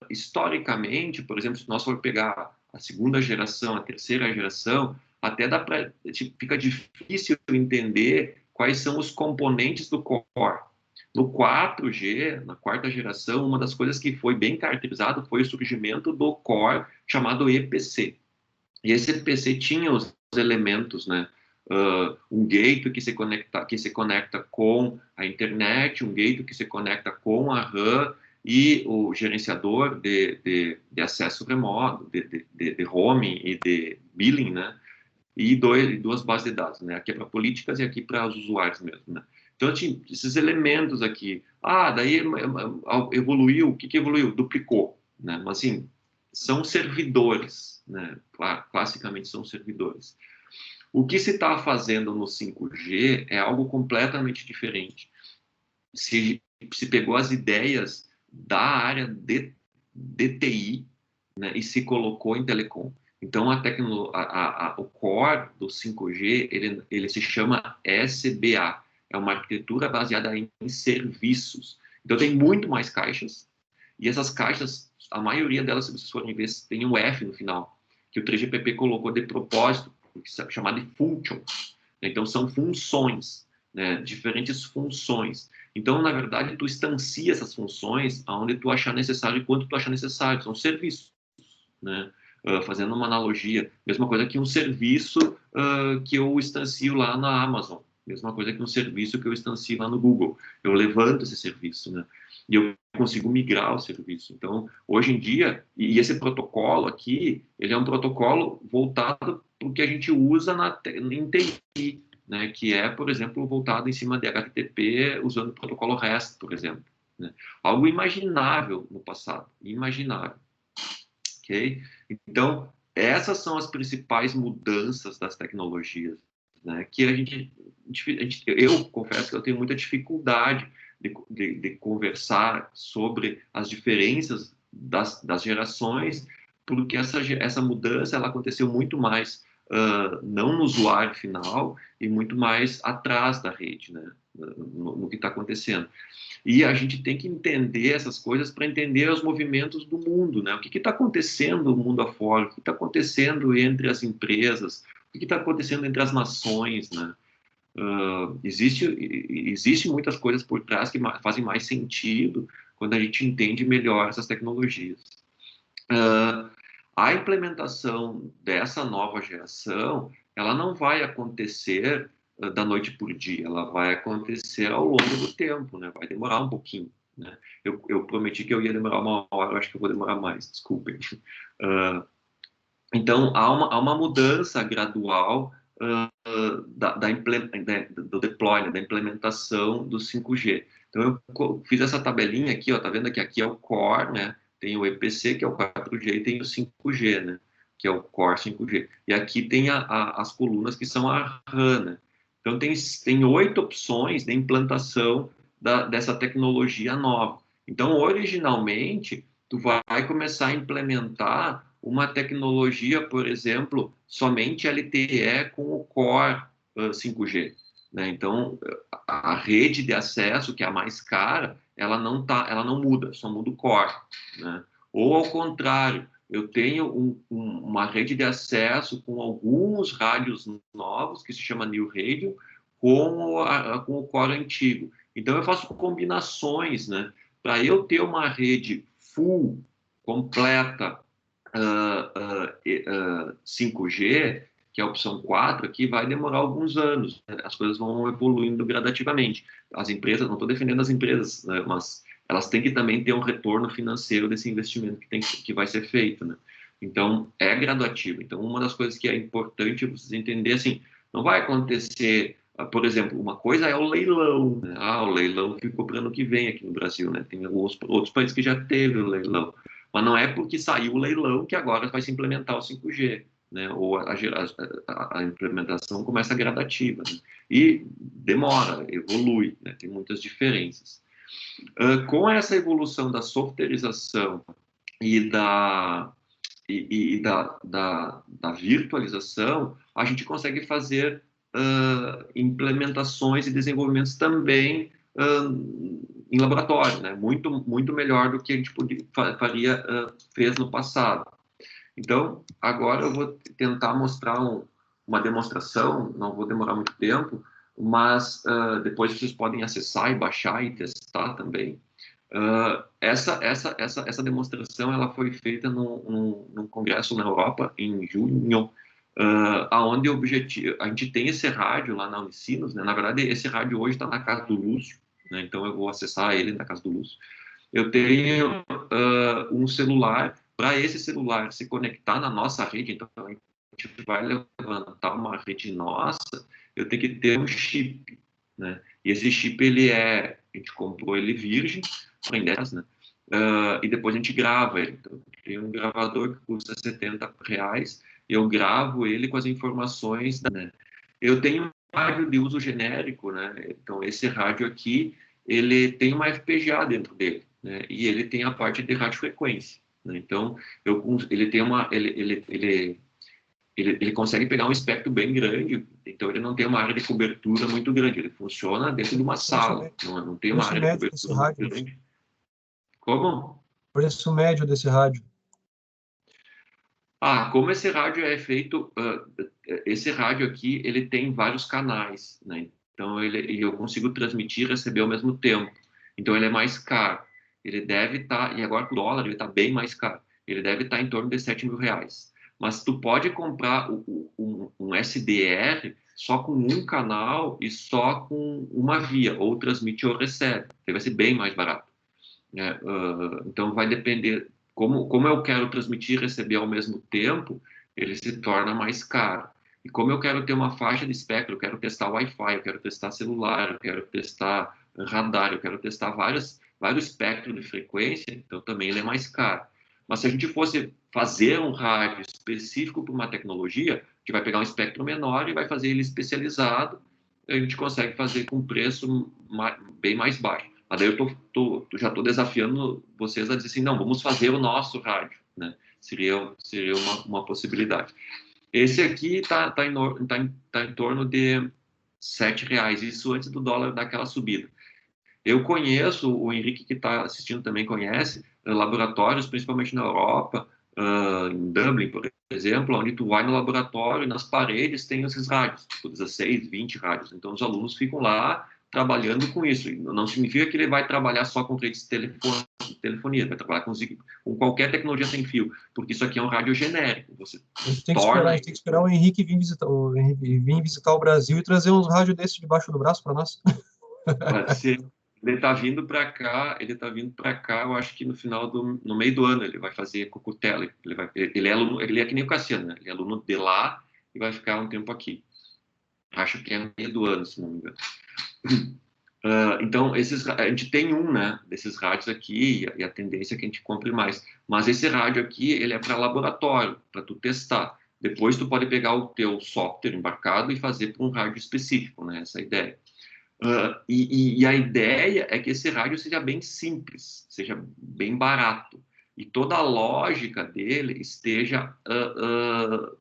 historicamente, por exemplo, se nós for pegar a segunda geração, a terceira geração, até fica difícil entender quais são os componentes do core. No 4G, na quarta geração, uma das coisas que foi bem caracterizado foi o surgimento do core chamado EPC. E esse EPC tinha os elementos, né? Um gateway que se conecta com a internet, um gateway que se conecta com a RAM e o gerenciador de acesso remoto, de roaming e de billing, né? E duas bases de dados, né? Aqui é para políticas e aqui para os usuários mesmo, né? Então, tinha esses elementos aqui. Daí evoluiu. O que evoluiu? Duplicou, né? Mas, assim, são servidores, né? Classicamente são servidores. O que se está fazendo no 5G é algo completamente diferente. Se pegou as ideias da área de TI, né, e se colocou em telecom. Então, o core do 5G, ele se chama SBA. É uma arquitetura baseada em serviços. Então, tem muito mais caixas. E essas caixas, a maioria delas, se vocês forem ver, tem um F no final, que o 3GPP colocou de propósito, chamado de functions. Então, são funções, né, diferentes funções. Então, na verdade, tu instancia essas funções aonde tu achar necessário e quanto tu achar necessário. São serviços, né? Fazendo uma analogia, mesma coisa que um serviço que eu instancio lá na Amazon, mesma coisa que um serviço que eu instancio lá no Google. Eu levanto esse serviço, né? E eu consigo migrar o serviço. Então, hoje em dia, e esse protocolo aqui, ele é um protocolo voltado para o que a gente usa em TI, né? Que é, por exemplo, voltado em cima de HTTP, usando o protocolo REST, por exemplo. Né? Algo imaginável no passado, imaginável. Ok? Então, essas são as principais mudanças das tecnologias, né? Que eu confesso que eu tenho muita dificuldade de conversar sobre as diferenças das gerações, porque essa mudança ela aconteceu muito mais não no usuário final e muito mais atrás da rede, né? No que está acontecendo. E a gente tem que entender essas coisas para entender os movimentos do mundo, né? O que está acontecendo no mundo afora, o que está acontecendo entre as empresas, o que está acontecendo entre as nações, né? Existe muitas coisas por trás que fazem mais sentido quando a gente entende melhor essas tecnologias. A implementação dessa nova geração, ela não vai acontecer da noite por dia, ela vai acontecer ao longo do tempo, né? Vai demorar um pouquinho, né? Eu prometi que eu ia demorar 1 hora, acho que eu vou demorar mais, desculpem. Então, há uma mudança gradual do deploy, né, da implementação do 5G. Então, eu fiz essa tabelinha aqui, ó, tá vendo que aqui é o core, né? Tem o EPC, que é o 4G, e tem o 5G, né? Que é o core 5G. E aqui tem as colunas que são a RAN, né? Então, tem 8 opções de implantação dessa tecnologia nova. Então, originalmente, tu vai começar a implementar uma tecnologia, por exemplo, somente LTE com o Core 5G. Né? Então, a rede de acesso, que é a mais cara, ela não muda, só muda o Core. Né? Ou, ao contrário, eu tenho uma rede de acesso com alguns rádios novos, que se chama New Radio, com o Core antigo. Então, eu faço combinações, né? Para eu ter uma rede full, completa, 5G, que é a opção 4 aqui, vai demorar alguns anos. Né? As coisas vão evoluindo gradativamente. As empresas, não estou defendendo as empresas, né? Mas elas têm que também ter um retorno financeiro desse investimento que vai ser feito. Né? Então, é gradativo. Então, uma das coisas que é importante vocês entenderem, assim, não vai acontecer, por exemplo, uma coisa é o leilão. Né? O leilão ficou para o ano que vem aqui no Brasil. Né? Tem outros países que já teve o leilão. Mas não é porque saiu o leilão que agora vai se implementar o 5G, né? Ou a implementação começa gradativa, né? E demora, evolui, né? Tem muitas diferenças. Com essa evolução da softwareização e da virtualização, a gente consegue fazer implementações e desenvolvimentos também em laboratório, né? Muito melhor do que a gente fez no passado. Então, agora eu vou tentar mostrar uma demonstração, não vou demorar muito tempo, mas depois vocês podem acessar e baixar e testar também. Essa demonstração ela foi feita num congresso na Europa, em junho, aonde a gente tem esse rádio lá na Unicinos, né? Na verdade, esse rádio hoje está na casa do Lúcio, né? Então eu vou acessar ele na casa do Lúcio. Eu tenho um celular, para esse celular se conectar na nossa rede, então a gente vai levantar uma rede nossa, eu tenho que ter um chip, né? E esse chip, a gente comprou ele virgem, para inglês, né? E depois a gente grava ele. Então, tem um gravador que custa R$70, eu gravo ele com as informações, né? Eu tenho um rádio de uso genérico, né? Então, esse rádio aqui, ele tem uma FPGA dentro dele, né? E ele tem a parte de radiofrequência, né? Então, ele tem ele consegue pegar um espectro bem grande, então ele não tem uma área de cobertura muito grande, ele funciona dentro de uma sala, não tem uma área de cobertura muito grande. Como? Preço médio desse rádio. Como esse rádio é feito, esse rádio aqui, ele tem vários canais, né? Então, eu consigo transmitir e receber ao mesmo tempo. Então, ele é mais caro. Ele deve estar, e agora com o dólar, ele está bem mais caro. Ele deve estar em torno de R$7.000. mas tu pode comprar um SDR só com um canal e só com uma via, ou transmite ou recebe, que vai ser bem mais barato, né? Então vai depender, como eu quero transmitir e receber ao mesmo tempo, ele se torna mais caro. E como eu quero ter uma faixa de espectro, eu quero testar Wi-Fi, eu quero testar celular, eu quero testar radar, eu quero testar vários espectros de frequência, então também ele é mais caro. Mas se a gente fosse fazer um rádio específico para uma tecnologia, a gente vai pegar um espectro menor e vai fazer ele especializado, a gente consegue fazer com preço bem mais baixo. Mas daí eu já estou desafiando vocês a dizer assim, não, vamos fazer o nosso rádio, né? Seria uma possibilidade. Esse aqui está em torno de R$ 7, isso antes do dólar dar aquela subida. Eu conheço, o Henrique que está assistindo também conhece, laboratórios, principalmente na Europa, em Dublin, por exemplo, onde tu vai no laboratório e nas paredes tem esses rádios, tipo 16, 20 rádios. Então, os alunos ficam lá trabalhando com isso. Não significa que ele vai trabalhar só com redes de telefonia, vai trabalhar com qualquer tecnologia sem fio, porque isso aqui é um rádio genérico. A gente tem que esperar o Henrique vir visitar o Brasil e trazer uns rádios desses debaixo do braço para nós. Pode ser. Ele está vindo para cá, eu acho que no meio do ano ele vai fazer Cocutela. Ele é aluno, ele é que nem o Cassiano, né? Ele é aluno de lá e vai ficar um tempo aqui. Acho que é no meio do ano, se não me engano. Então, a gente tem né, desses rádios aqui, e a tendência é que a gente compre mais. Mas esse rádio aqui, ele é para laboratório, para tu testar. Depois tu pode pegar o teu software embarcado e fazer para um rádio específico, né? Essa é a ideia. E a ideia é que esse rádio seja bem simples, seja bem barato, e toda a lógica dele esteja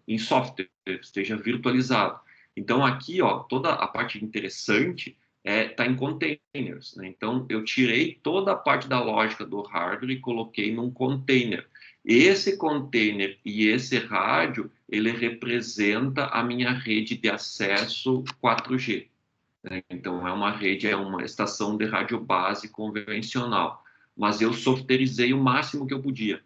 em software, esteja virtualizado. Então, aqui, ó, toda a parte interessante está em containers, né? Então, eu tirei toda a parte da lógica do hardware e coloquei num container. Esse container e esse rádio, ele representa a minha rede de acesso 4G. Então, é uma estação de rádio base convencional, mas eu softwareizei o máximo que eu podia.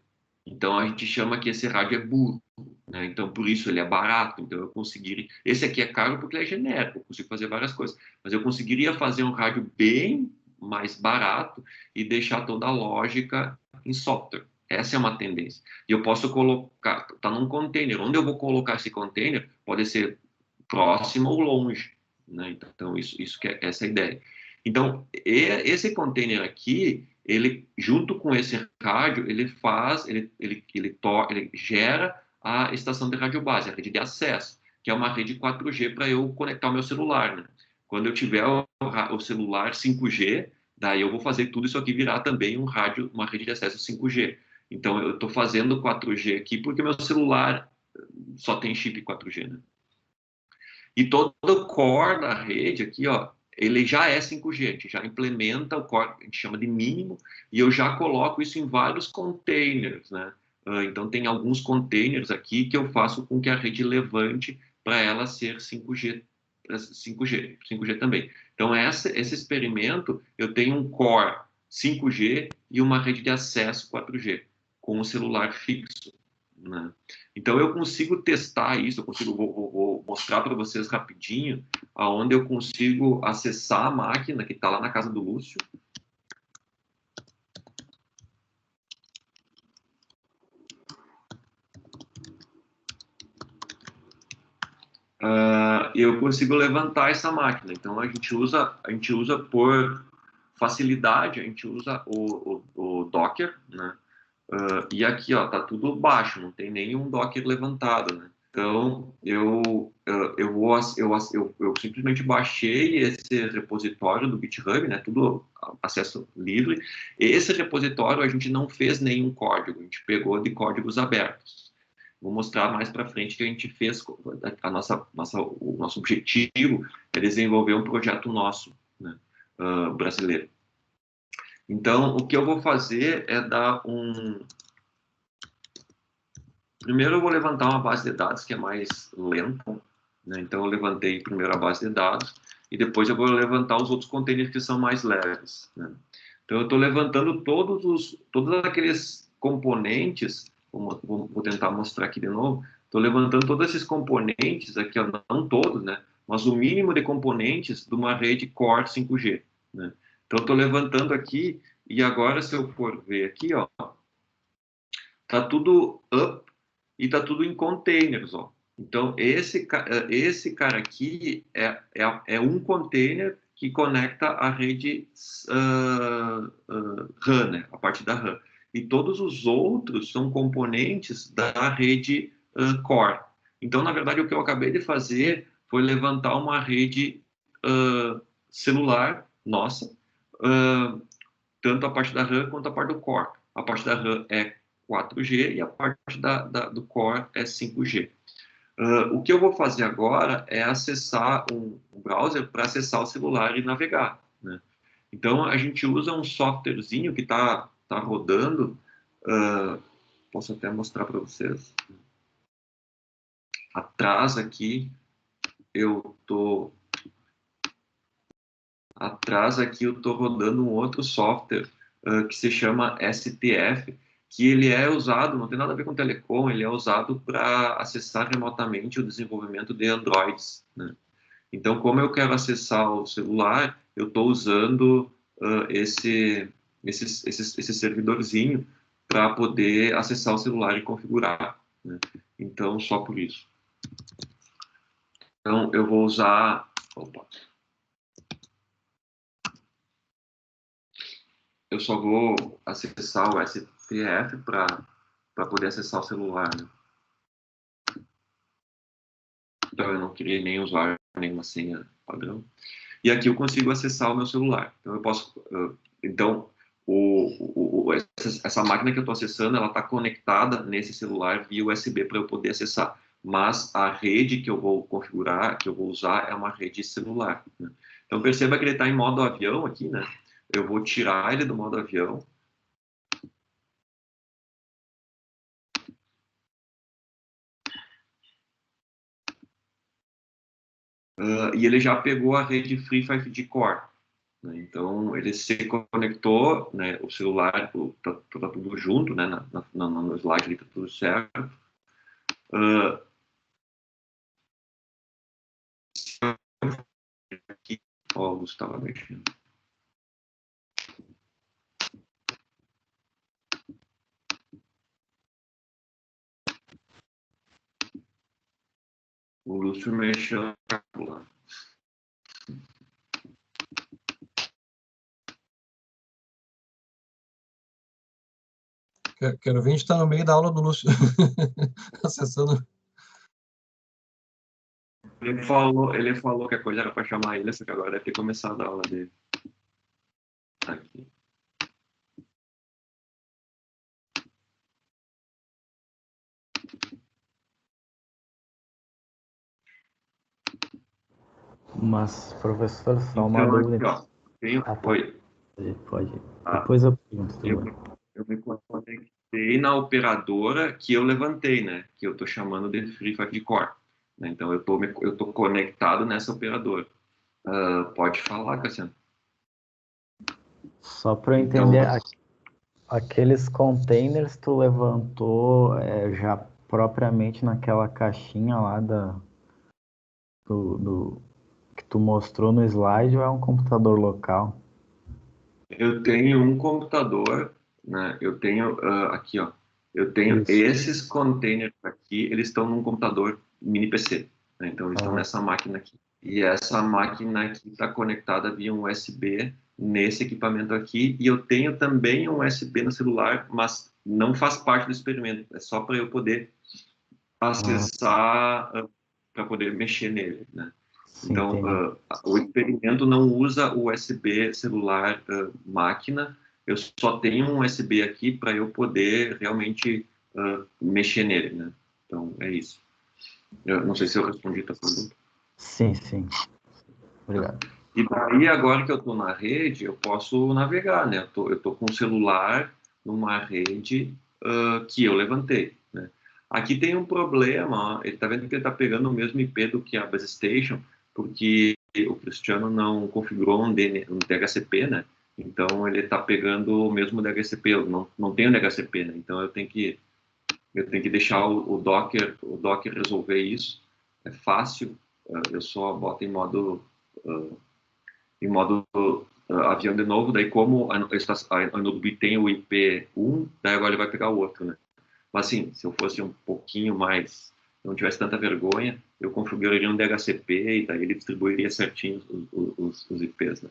Então, a gente chama que esse rádio é burro, né? Então, por isso ele é barato. Então, eu conseguiria... Esse aqui é caro porque ele é genérico, eu consigo fazer várias coisas, mas eu conseguiria fazer um rádio bem mais barato e deixar toda a lógica em software. Essa é uma tendência. E eu posso colocar... Está num container. Onde eu vou colocar esse container pode ser próximo ou longe, né? Então, isso que é essa a ideia. Então, esse container aqui, ele, junto com esse rádio, ele gera a estação de rádio base, a rede de acesso, que é uma rede 4G para eu conectar o meu celular, né? Quando eu tiver o celular 5G, daí eu vou fazer tudo isso aqui virar também um rádio, uma rede de acesso 5G. Então, eu estou fazendo 4G aqui porque meu celular só tem chip 4G, né? E todo o core da rede aqui, ó, ele já é 5G, a gente já implementa o core, a gente chama de mínimo, e eu já coloco isso em vários containers, né? Então, tem alguns containers aqui que eu faço com que a rede levante para ela ser 5G também. Então, esse experimento, eu tenho um core 5G e uma rede de acesso 4G, com o celular fixo, né? Então, eu consigo testar isso, vou mostrar para vocês rapidinho, aonde eu consigo acessar a máquina que está lá na casa do Lúcio. Eu consigo levantar essa máquina. Então, a gente usa por facilidade, a gente usa o Docker, né? E aqui, ó, tá tudo baixo, não tem nenhum Docker levantado, né? Então, eu simplesmente baixei esse repositório do GitHub, né? Tudo acesso livre. Esse repositório a gente não fez nenhum código, a gente pegou de códigos abertos. Vou mostrar mais para frente que a gente fez, o nosso objetivo é desenvolver um projeto nosso, né? Brasileiro. Então, o que eu vou fazer é dar Primeiro eu vou levantar uma base de dados que é mais lenta, né? Então eu levantei primeiro a base de dados e depois eu vou levantar os outros containers que são mais leves, né? Então eu estou levantando todos aqueles componentes, vou tentar mostrar aqui de novo, Estou levantando todos esses componentes aqui, ó, não todos, né? Mas o mínimo de componentes de uma rede Core 5G, né? Então, estou levantando aqui, e agora, se eu for ver aqui, ó, tá tudo up e tá tudo em containers, ó. Então, esse cara aqui é um container que conecta a rede RAN, né? A parte da RAN. E todos os outros são componentes da rede Core. Então, na verdade, o que eu acabei de fazer foi levantar uma rede celular nossa, tanto a parte da RAM quanto a parte do Core. A parte da RAM é 4G e a parte do Core é 5G. O que eu vou fazer agora é acessar um browser para acessar o celular e navegar, né? Então, a gente usa um softwarezinho que está rodando, posso até mostrar para vocês. Atrás aqui, eu estou rodando um outro software que se chama STF, que ele é usado, não tem nada a ver com telecom, ele é usado para acessar remotamente o desenvolvimento de Androids, né? Então, como eu quero acessar o celular, eu estou usando esse servidorzinho para poder acessar o celular e configurar, né? Então, só por isso. Então, eu vou usar... Opa. Eu só vou acessar o STF para poder acessar o celular, né? Então, eu não criei nem usuário, nenhuma senha padrão. E aqui eu consigo acessar o meu celular. Então, eu posso... Então, essa máquina que eu estou acessando, ela está conectada nesse celular via USB para eu poder acessar. Mas a rede que eu vou configurar, que eu vou usar, é uma rede celular, né? Então, perceba que ele está em modo avião aqui, né? Eu vou tirar ele do modo avião. E ele já pegou a rede Free 5G Core, né? Então, ele se conectou, né? O celular, tá tudo junto, né? No slide ali tá tudo certo. Aqui, ó, o Gustavo estava mexendo. O Lúcio mexeu lá. Quero ver a gente estar no meio da aula do Lúcio, acessando. Ele falou que a coisa era para chamar ele, só que agora deve ter começado a aula dele. Aqui. Mas, professor, só uma Então, dúvida. aqui, ó, Pode. Depois eu pergunto. Eu me conectei na operadora que eu levantei, né? Que eu estou chamando de Free 5G Core, né? Então, eu tô conectado nessa operadora. Pode falar, Cassiano. Só para eu entender, aqueles containers tu levantou já propriamente naquela caixinha lá que tu mostrou no slide, ou é um computador local? Eu tenho um computador, né? Eu tenho aqui, ó. Eu tenho esses containers aqui, eles estão num computador mini PC, né? Então eles estão nessa máquina aqui. E essa máquina aqui está conectada via um USB nesse equipamento aqui. E eu tenho também um USB no celular, mas não faz parte do experimento. É só para eu poder acessar, para poder mexer nele, né? Sim, então, o experimento não usa o USB celular máquina, eu só tenho um USB aqui para eu poder realmente mexer nele, né? Então, é isso. Eu não sei se eu respondi a tua pergunta. Sim. Obrigado. E daí, agora que eu estou na rede, eu posso navegar, né? Eu tô com o celular numa rede que eu levantei, né? Aqui tem um problema, ó, ele está vendo que ele está pegando o mesmo IP do que a Base Station, porque o Cristiano não configurou um DHCP, né? Então, ele está pegando o mesmo DHCP, eu não tenho DHCP, né? Então, eu tenho que eu tenho que deixar o Docker resolver isso. É fácil, eu só boto em modo avião de novo, daí como a Node tem o IP 1, daí agora ele vai pegar o outro, né? Mas assim, se eu fosse um pouquinho mais, não tivesse tanta vergonha, eu configuraria um DHCP e daí ele distribuiria certinho os IPs, né?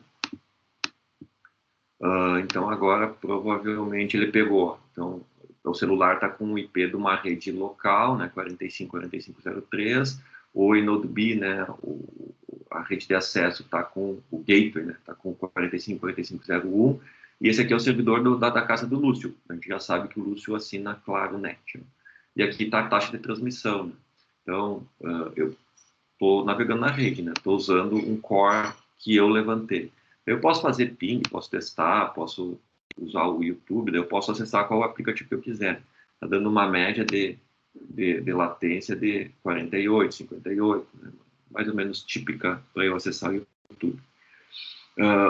Então agora provavelmente ele pegou. Então o celular está com um IP de uma rede local, né, 45.45.0.3, ou em Node B, né, a rede de acesso está com o gateway, né, está com 45.45.0.1, e esse aqui é o servidor da casa do Lúcio. A gente já sabe que o Lúcio assina Claro Net. Né? E aqui está a taxa de transmissão. Né? Então eu estou navegando na rede, né? Estou usando um core que eu levantei. Eu posso fazer ping, posso testar, posso usar o YouTube, eu posso acessar qual aplicativo que eu quiser. Está dando uma média de latência de 48, 58, né? Mais ou menos típica para eu acessar o YouTube.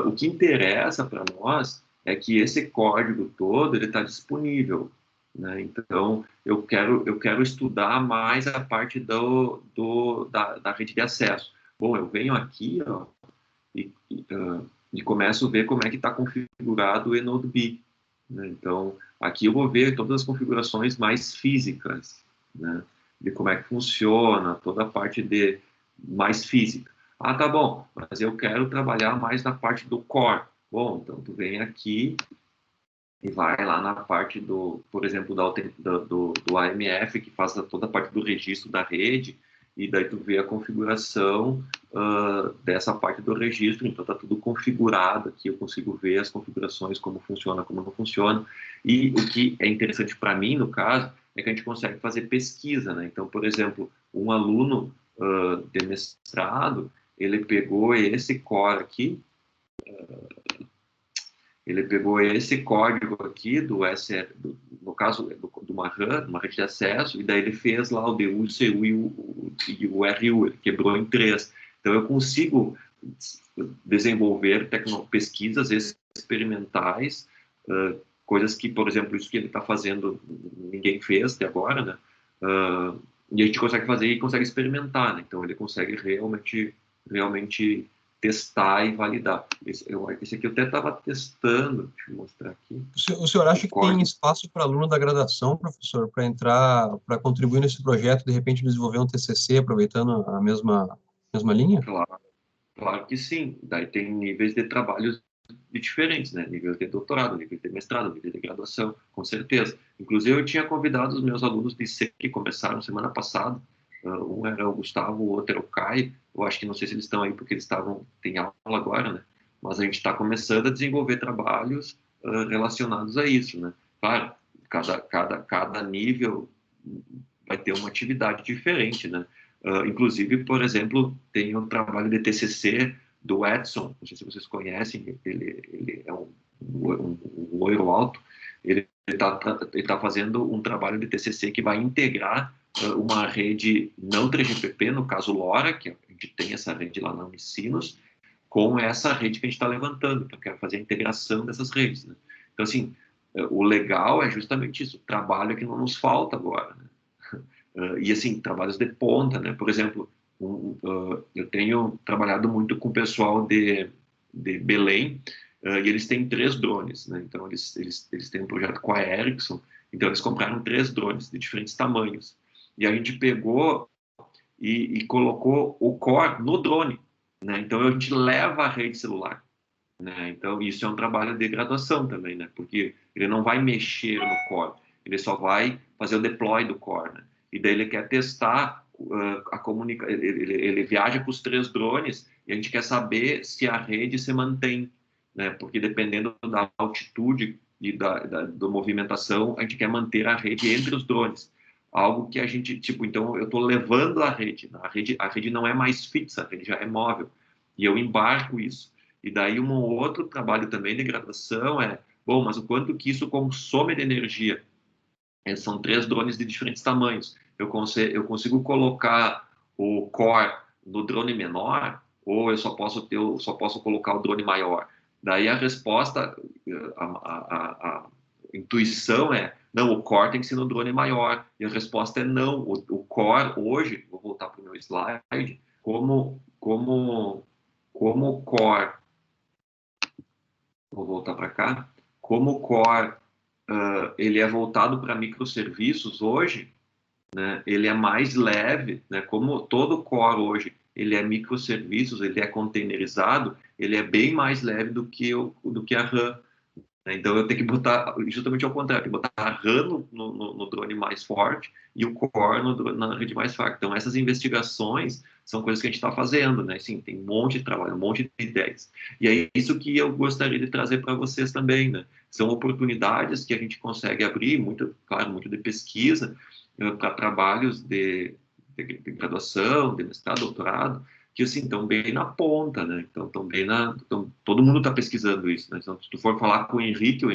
O que interessa para nós é que esse código todo ele está disponível. Né? Então, eu quero estudar mais a parte da rede de acesso. Bom, eu venho aqui ó, e começo a ver como é que está configurado o Enode B. Né? Então, aqui eu vou ver todas as configurações mais físicas, né? De como é que funciona, toda a parte de mais física. Ah, tá bom, mas eu quero trabalhar mais na parte do core. Bom, então tu vem aqui e vai lá na parte por exemplo, do AMF, que faz toda a parte do registro da rede, e daí tu vê a configuração dessa parte do registro, então tá tudo configurado aqui, eu consigo ver as configurações, como funciona, como não funciona, e o que é interessante para mim, no caso, é que a gente consegue fazer pesquisa, né? Então, por exemplo, um aluno de mestrado, ele pegou esse core aqui, ele pegou esse código aqui no caso de uma RAM, uma rede de acesso, e daí ele fez lá o DU, o CU e o RU, ele quebrou em 3. Então eu consigo desenvolver pesquisas experimentais, coisas que, por exemplo, isso que ele está fazendo, ninguém fez até agora, né? E a gente consegue fazer e consegue experimentar, né? Então ele consegue realmente testar e validar. Esse aqui eu até estava testando, deixa eu mostrar aqui. O senhor acha que tem espaço para aluno da graduação, professor, para entrar, para contribuir nesse projeto, de repente desenvolver um TCC, aproveitando a mesma linha? Claro que sim. Daí tem níveis de trabalhos diferentes, né? Nível de doutorado, nível de mestrado, nível de graduação, com certeza. Inclusive, eu tinha convidado os meus alunos de C que começaram semana passada. Um era o Gustavo, o outro era o Caio. Eu acho que não sei se eles estão aí porque eles têm aula agora, né? Mas a gente está começando a desenvolver trabalhos relacionados a isso, né? Claro, cada nível vai ter uma atividade diferente, né? Inclusive, por exemplo, tem um trabalho de TCC do Edson, não sei se vocês conhecem, ele é um loiro alto, ele está fazendo um trabalho de TCC que vai integrar uma rede não 3GPP, no caso LoRa, que a gente tem essa rede lá na Unicinos, com essa rede que a gente está levantando, então eu quero fazer a integração dessas redes. Né? Então, assim, o legal é justamente isso, o trabalho que não nos falta agora, né? E assim, trabalhos de ponta, né? Por exemplo, eu tenho trabalhado muito com o pessoal de Belém, e eles têm 3 drones, né? Então, eles têm um projeto com a Ericsson, então eles compraram 3 drones de diferentes tamanhos. E a gente pegou e colocou o core no drone, né? Então, a gente leva a rede celular, né? Então, isso é um trabalho de graduação também, né? Porque ele não vai mexer no core, ele só vai fazer o deploy do core, né? E daí ele quer testar a comunicação, ele viaja com os 3 drones e a gente quer saber se a rede se mantém, né? Porque dependendo da altitude e da movimentação, a gente quer manter a rede entre os drones. Algo que a gente, tipo, então eu estou levando a rede, a rede não é mais fixa, a rede já é móvel, e eu embarco isso. E daí um outro trabalho também de graduação bom, mas o quanto que isso consome de energia? São 3 drones de diferentes tamanhos. Eu consigo colocar o core no drone menor ou eu só posso colocar o drone maior? Daí a resposta, a intuição não, o core tem que ser no drone maior. E a resposta é não. O core hoje, vou voltar para o meu slide, como o core, vou voltar para cá, como o core ele é voltado para microserviços hoje, né, ele é mais leve, né, como todo core hoje, ele é microserviços, ele é containerizado, ele é bem mais leve do que a RAM. Então eu tenho que botar justamente ao contrário, tem que botar a RAM no drone mais forte e o core na rede mais fraca. Então essas investigações são coisas que a gente está fazendo, né? Sim, tem um monte de trabalho, um monte de ideias. E é isso que eu gostaria de trazer para vocês também, né? São oportunidades que a gente consegue abrir, muito, claro, muito de pesquisa, para trabalhos de graduação, de mestrado, doutorado, que assim estão bem na ponta, né? Então estão bem todo mundo está pesquisando isso, né? Então, se tu for falar com o Henrique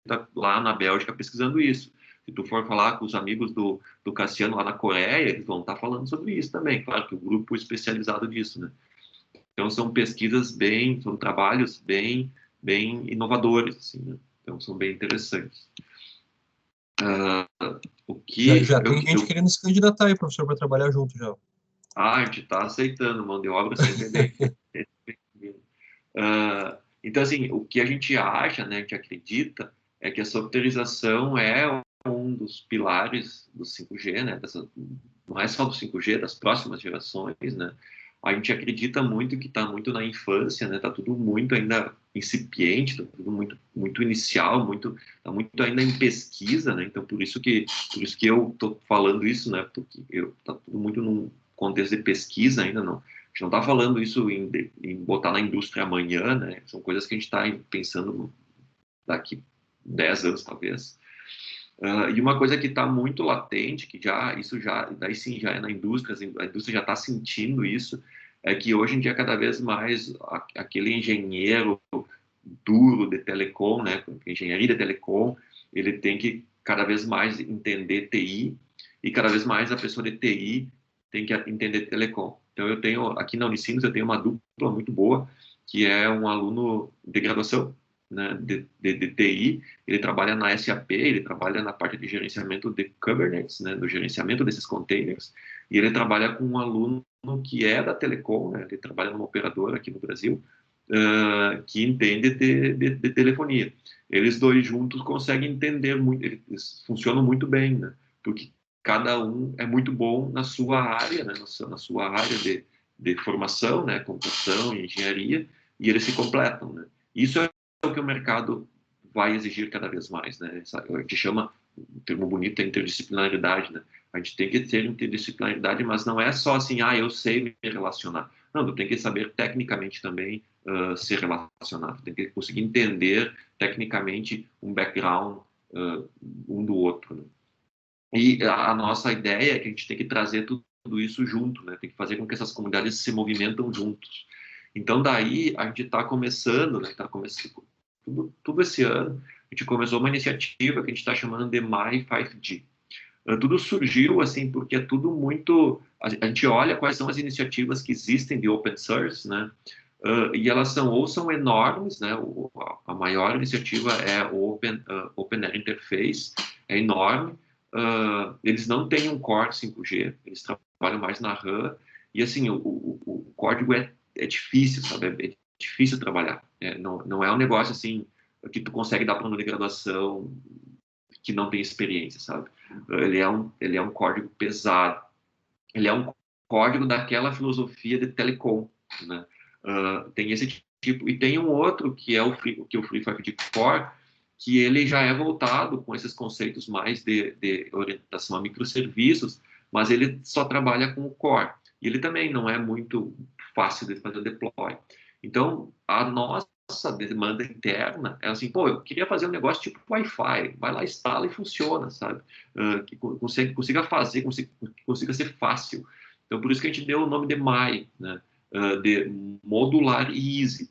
está lá na Bélgica pesquisando isso. Se tu for falar com os amigos do Cassiano lá na Coreia, eles vão estar falando sobre isso também. Claro que o grupo especializado disso, né? Então são pesquisas são trabalhos bem inovadores, assim, né? Então são bem interessantes. O que Já tem gente querendo se candidatar aí, professor, para trabalhar junto já. a gente está aceitando, mão de obra sempre é bem. Então, assim, o que a gente acha, né, a gente acredita, é que a softwareização é um dos pilares do 5G, né, não é só do 5G, das próximas gerações, né. A gente acredita muito que está muito na infância, né, está tudo muito ainda incipiente, está tudo muito inicial, está muito ainda em pesquisa, né, então por isso que eu estou falando isso, né, porque está tudo muito num contexto de pesquisa ainda, não. A gente não está falando isso em botar na indústria amanhã, né? São coisas que a gente está pensando daqui 10 anos, talvez. E uma coisa que está muito latente, que daí sim, já é na indústria, a indústria já está sentindo isso, é que hoje em dia, cada vez mais, aquele engenheiro duro de telecom, né? Engenharia de telecom, ele tem que cada vez mais entender TI, e cada vez mais a pessoa de TI tem que entender telecom. Então, aqui na Unicinos, eu tenho uma dupla muito boa, que é um aluno de graduação, né, de TI, ele trabalha na SAP, ele trabalha na parte de gerenciamento de Kubernetes, né, do gerenciamento desses containers, e ele trabalha com um aluno que é da telecom, né, ele trabalha numa operadora aqui no Brasil, que entende de telefonia. Eles dois juntos conseguem entender muito, eles funcionam muito bem, né, porque cada um é muito bom na sua área, né, na sua área de formação, né, computação e engenharia, e eles se completam, né. Isso é o que o mercado vai exigir cada vez mais, né. A gente chama, um termo bonito, é interdisciplinaridade, né. A gente tem que ter interdisciplinaridade, mas não é só assim, eu sei me relacionar. Não, tu tem que saber tecnicamente também se relacionar, tu tem que conseguir entender tecnicamente um background um do outro, né? E a nossa ideia é que a gente tem que trazer tudo isso junto, né? Tem que fazer com que essas comunidades se movimentam juntos. Então, daí, a gente está começando, né? Tá começando tudo esse ano, a gente começou uma iniciativa que a gente está chamando de My 5G. Tudo surgiu, assim, porque é tudo muito... A gente olha quais são as iniciativas que existem de open source, né? E elas são enormes, né? A maior iniciativa é o Open Air Interface, é enorme. Eles não têm um core 5G, eles trabalham mais na RAM, e assim, o código é difícil, sabe? É difícil trabalhar. Não é um negócio assim que tu consegue dar para um aluno de graduação que não tem experiência, sabe? Ele é um código pesado. Ele é um código daquela filosofia de telecom, né? Tem esse tipo, e tem um outro que é o Free 5G Core, que ele já é voltado com esses conceitos mais de orientação a microserviços, mas ele só trabalha com o core. E ele também não é muito fácil de fazer deploy. Então, a nossa demanda interna é assim, eu queria fazer um negócio tipo Wi-Fi, vai lá, instala e funciona, sabe? Que consiga fazer, consiga ser fácil. Então, por isso que a gente deu o nome de MAI, né? De modular e easy.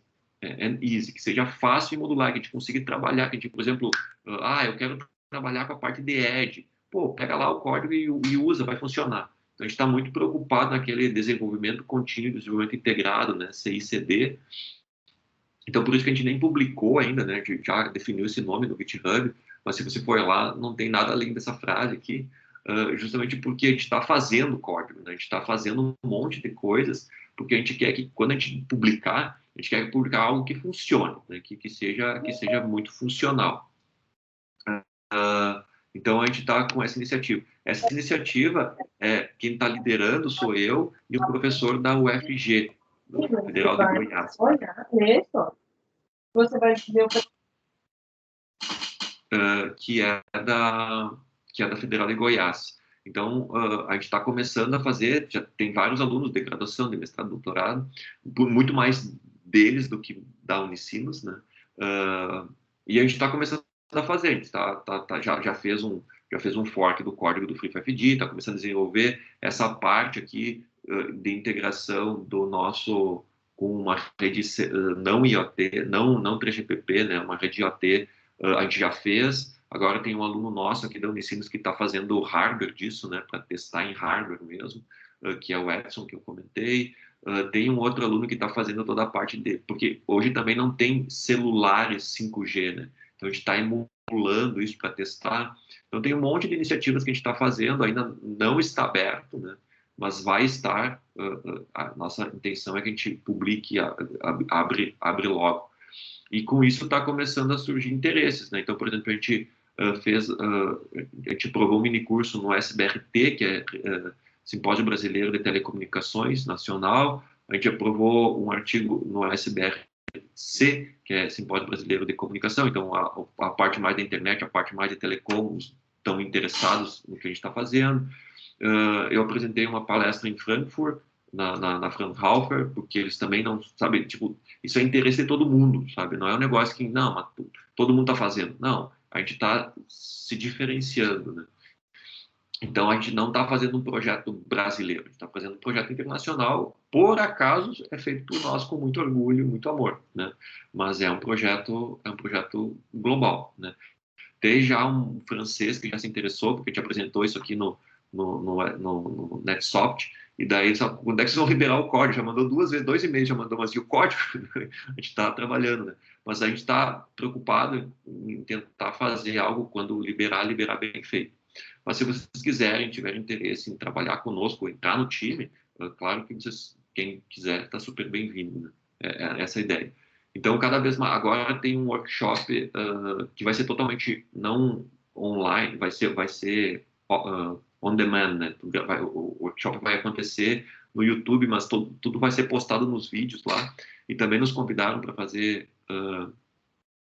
Easy, que seja fácil e modular, que a gente consiga trabalhar, que a gente, por exemplo, eu quero trabalhar com a parte de Edge. Pega lá o código e usa, vai funcionar. Então, a gente está muito preocupado naquele desenvolvimento contínuo, desenvolvimento integrado, né, CI/CD. Então, por isso que a gente nem publicou ainda, né, a gente já definiu esse nome no GitHub, mas se você for lá, não tem nada além dessa frase aqui, justamente porque a gente está fazendo código, né? A gente está fazendo um monte de coisas, porque a gente quer que, quando a gente publicar, a gente quer publicar algo que funcione, né? Que seja muito funcional. Então, a gente está com essa iniciativa. Essa iniciativa, quem está liderando sou eu e o professor da UFG, do Federal de Goiás. Olhar, isso. Você vai ver o que é da Federal de Goiás. Então, a gente está começando a fazer, já tem vários alunos de graduação, de mestrado, doutorado, muito mais deles do que da Unicinos, né? E a gente está começando a fazer, a gente já fez um fork do código do Free5D, está começando a desenvolver essa parte aqui de integração do nosso com uma rede não IoT, não 3GPP, né? Uma rede IoT. A gente já fez, agora tem um aluno nosso aqui da Unicinos que está fazendo o hardware disso, né, para testar em hardware mesmo, que é o Edson, que eu comentei. Tem um outro aluno que está fazendo toda a parte de... Porque hoje também não tem celulares 5G, né? Então a gente está emulando isso para testar. Então tem um monte de iniciativas que a gente está fazendo, ainda não está aberto, né? Mas vai estar. A nossa intenção é que a gente publique, abre logo. E com isso está começando a surgir interesses, né? Então, por exemplo, a gente a gente provou um minicurso no SBRT, que é Simpósio Brasileiro de Telecomunicações Nacional. A gente aprovou um artigo no SBRC, que é Simpósio Brasileiro de Comunicação. Então, a parte mais da internet, a parte mais de telecom, estão interessados no que a gente está fazendo. Eu apresentei uma palestra em Frankfurt, na Fraunhofer, porque eles também não, sabe, tipo, isso é interesse de todo mundo, sabe, não é um negócio que, não, mas todo mundo está fazendo, não, a gente está se diferenciando, né? Então, a gente não está fazendo um projeto brasileiro, a gente está fazendo um projeto internacional, por acaso é feito por nós com muito orgulho, muito amor, né? Mas é um projeto global, né? Tem já um francês que já se interessou, porque a gente apresentou isso aqui no NetSoft, e daí, quando é que vocês vão liberar o código? Já mandou 2 vezes, 2 e-mails, já mandou, mas e o código? A gente está trabalhando, né? Mas a gente está preocupado em tentar fazer algo, quando liberar bem feito. Mas se vocês quiserem, tiverem interesse em trabalhar conosco, entrar no time, claro que quem quiser está super bem-vindo, né? Essa a ideia. Então, cada vez mais, agora tem um workshop que vai ser totalmente não online, vai ser on demand, né? O workshop vai acontecer no YouTube, mas tudo vai ser postado nos vídeos lá. E também nos convidaram para fazer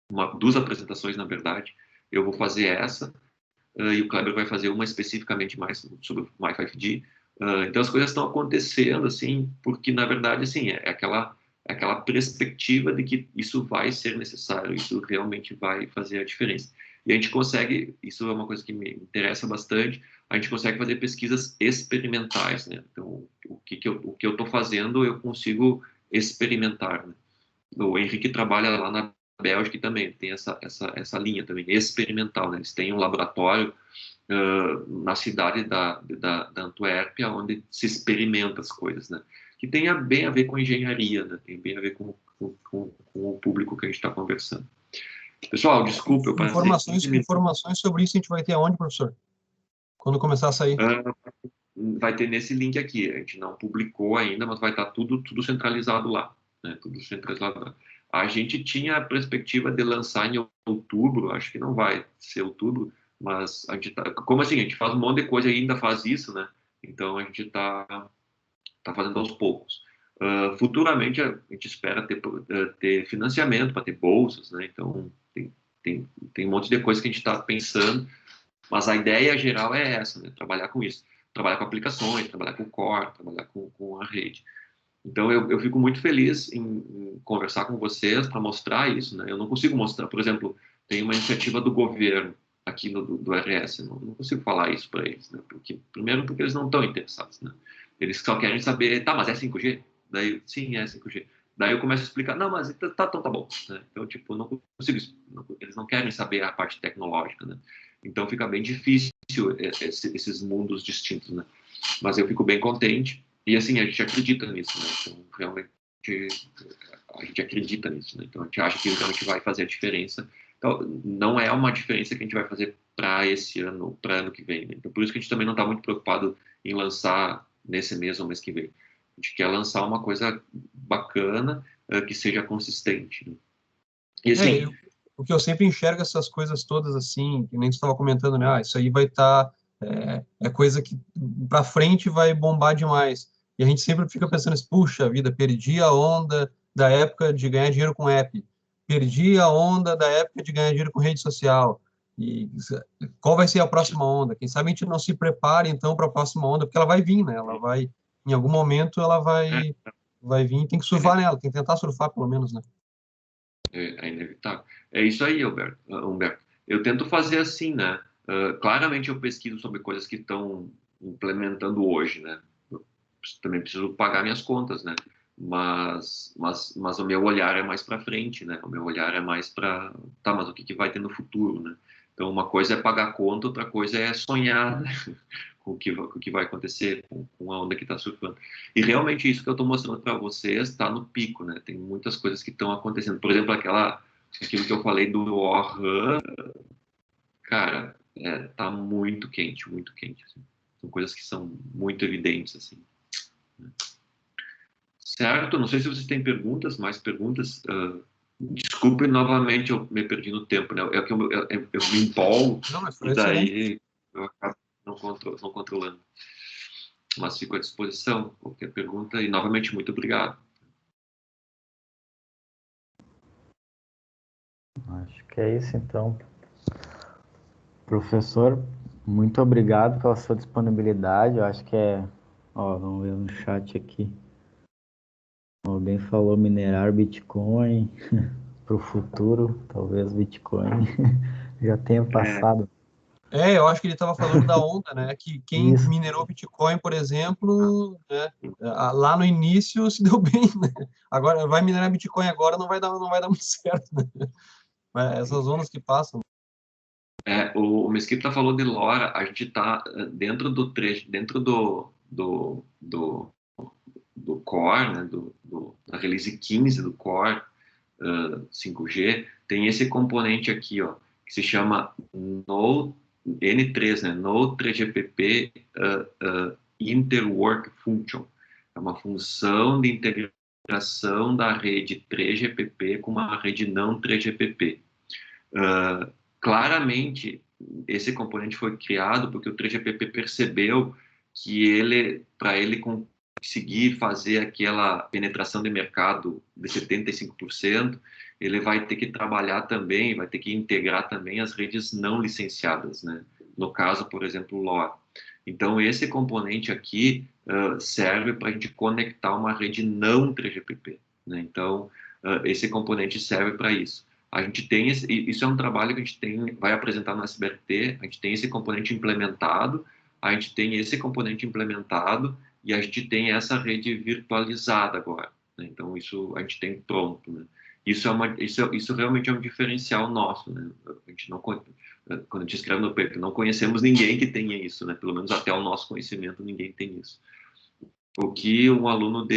2 apresentações, na verdade. Eu vou fazer essa, e o Kleber vai fazer uma especificamente mais sobre o Wi-Fi 5G. Então as coisas estão acontecendo, assim, porque, na verdade, assim, é aquela perspectiva de que isso vai ser necessário, isso realmente vai fazer a diferença. E a gente consegue, isso é uma coisa que me interessa bastante, a gente consegue fazer pesquisas experimentais, né? Então, o que eu estou fazendo, eu consigo experimentar, né? O Henrique trabalha lá na Bélgica também, tem essa linha também, experimental, né? Eles têm um laboratório na cidade da Antuérpia, onde se experimenta as coisas, né? Que tem bem a ver com engenharia, né? Tem bem a ver com o público que a gente está conversando. Pessoal, desculpa, eu passei... Informações sobre isso a gente vai ter aonde, professor? Quando começar a sair? Vai ter nesse link aqui. A gente não publicou ainda, mas vai estar tudo centralizado lá, né? Tudo centralizado lá. A gente tinha a perspectiva de lançar em outubro, acho que não vai ser outubro, mas a gente como assim, a gente faz um monte de coisa e ainda faz isso, né? Então a gente está fazendo aos poucos. Futuramente a gente espera ter financiamento para ter bolsas, né? Então tem um monte de coisa que a gente está pensando, mas a ideia geral é essa, né? Trabalhar com isso, trabalhar com aplicações, trabalhar com core, trabalhar com a rede. Então eu fico muito feliz em conversar com vocês para mostrar isso, né? Eu não consigo mostrar, por exemplo, tem uma iniciativa do governo aqui do RS, não consigo falar isso para eles, né? Primeiro porque eles não estão interessados, né? Eles só querem saber, tá, mas é 5G? Daí, sim, é 5G. Daí eu começo a explicar, não, mas tá bom, né? Então, tipo, não consigo, eles não querem saber a parte tecnológica, né? Então fica bem difícil esses mundos distintos, né? Mas eu fico bem contente, e assim, a gente acredita nisso, né? Então, realmente, a gente acredita nisso, né? Então, a gente acha que realmente vai fazer a diferença, Então, não é uma diferença que a gente vai fazer para esse ano, para ano que vem. Né? Então, por isso que a gente também não está muito preocupado em lançar nesse mês ou mês que vem. A gente quer lançar uma coisa bacana, que seja consistente. Né? E assim, O que eu sempre enxergo essas coisas todas assim, que nem você estava comentando, né? Isso aí vai estar, é coisa que para frente vai bombar demais. E a gente sempre fica pensando assim, puxa vida, perdi a onda da época de ganhar dinheiro com app, perdi a onda da época de ganhar dinheiro com rede social. E qual vai ser a próxima onda? Quem sabe a gente não se prepare então para a próxima onda, porque ela vai vir, né? Ela vai, em algum momento ela é, vai vir, tem que surfar nela, tem que tentar surfar pelo menos, né? é inevitável. É isso aí, Humberto. Eu tento fazer assim, né? Claramente eu pesquiso sobre coisas que estão implementando hoje, né? Eu também preciso pagar minhas contas, né? Mas o meu olhar é mais para frente, né? O meu olhar é mais para, tá, mas o que vai ter no futuro, né? Então, uma coisa é pagar conta, outra coisa é sonhar, né? Com o que vai acontecer, com a onda que está surfando. E realmente isso que eu estou mostrando para vocês está no pico, né? Tem muitas coisas que estão acontecendo. Por exemplo, aquilo que eu falei do Ohran, cara, tá muito quente, muito quente. Assim. São coisas que são muito evidentes, assim. Certo? Não sei se vocês têm perguntas, mais perguntas. Desculpe novamente, eu me perdi no tempo, né? É que eu me empolgo Não, mas e foi excelente. daí eu acabo não controlando. Mas fico à disposição, qualquer pergunta. E novamente, muito obrigado. Acho que é isso, então. Professor, muito obrigado pela sua disponibilidade. Eu acho que vamos ver no chat aqui. Alguém falou minerar Bitcoin para o futuro, talvez Bitcoin já tenha passado. Eu acho que ele estava falando da onda, né? Que quem Isso. minerou Bitcoin, por exemplo, né? Lá no início se deu bem, né? Agora vai minerar Bitcoin agora não vai dar muito certo, né? Mas essas ondas que passam. O Mesquita falou de LoRa, a gente está dentro do trecho, dentro do Core, né, da release 15 do Core 5G, tem esse componente aqui, ó, que se chama Node N3, né, Node 3GPP Interwork Function. É uma função de integração da rede 3GPP com uma rede não 3GPP. Claramente, esse componente foi criado porque o 3GPP percebeu que para ele conseguir fazer aquela penetração de mercado de 75%, ele vai ter que trabalhar também, vai ter que integrar também as redes não licenciadas, né? No caso, por exemplo, o LoRa. Então, esse componente aqui serve para a gente conectar uma rede não 3GPP, né? Então, esse componente serve para isso. A gente tem isso é um trabalho que a gente vai apresentar no SBRT, a gente tem esse componente implementado, a gente tem esse componente implementado e a gente tem essa rede virtualizada agora. Né? Então isso a gente tem pronto. Né? Isso realmente é um diferencial nosso. Né? A gente não, quando a gente escreve no paper, não conhecemos ninguém que tenha isso, né? Pelo menos até o nosso conhecimento ninguém tem isso. O que um aluno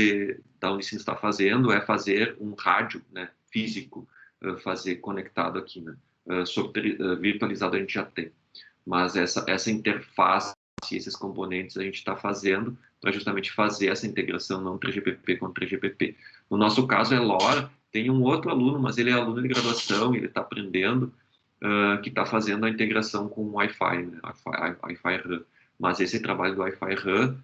da Unicins está fazendo é fazer um rádio, né, físico, fazer conectado aqui, né? Virtualizado a gente já tem, mas essa interface, esses componentes a gente está fazendo para justamente fazer essa integração não 3GPP com 3GPP. No nosso caso é LoRa, tem um outro aluno, mas ele é aluno de graduação, ele está aprendendo, que está fazendo a integração com o Wi-Fi, né? Wi-Fi RAN. Mas esse trabalho do Wi-Fi RAN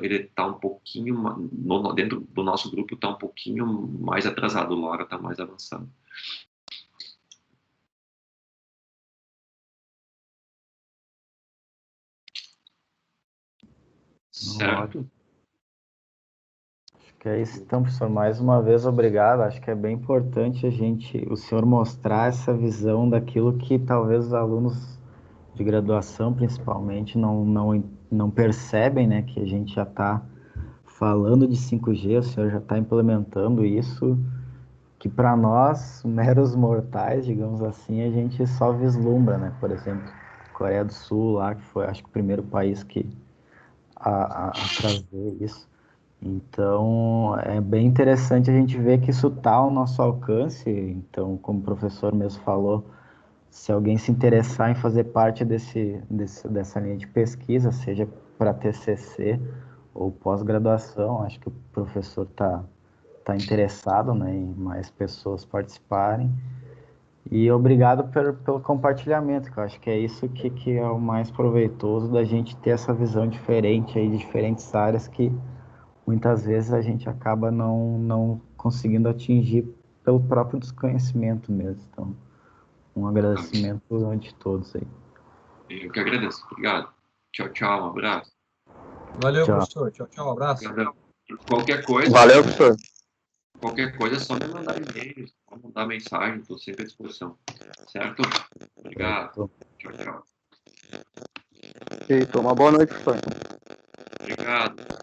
ele está um pouquinho, dentro do nosso grupo está um pouquinho mais atrasado, o LoRa está mais avançado. Certo? Acho que é isso, então, professor. Mais uma vez, obrigado. Acho que é bem importante o senhor mostrar essa visão daquilo que talvez os alunos de graduação, principalmente, não percebem, né? Que a gente já está falando de 5G, o senhor já está implementando isso, que para nós, meros mortais, digamos assim, a gente só vislumbra, né? Por exemplo, Coreia do Sul, lá, que foi, acho que, o primeiro país a trazer isso. Então, é bem interessante a gente ver que isso está ao nosso alcance. Então, como o professor mesmo falou, se alguém se interessar em fazer parte dessa linha de pesquisa, seja para TCC ou pós-graduação, acho que o professor está interessado, né, em mais pessoas participarem. E obrigado pelo compartilhamento, que eu acho que é isso que é o mais proveitoso da gente ter essa visão diferente aí de diferentes áreas que muitas vezes a gente acaba não conseguindo atingir pelo próprio desconhecimento mesmo. Então, um agradecimento de todos aí. Eu que agradeço. Obrigado. Tchau, tchau. Um abraço. Valeu, Tchau. professor. Tchau, tchau. Abraço. Obrigadão. Qualquer coisa, Valeu, professor. qualquer coisa é só me mandar e-mail, só mandar mensagem, estou sempre à disposição. Certo? Obrigado. Tchau, tchau. Eita, uma boa noite, professor. Obrigado.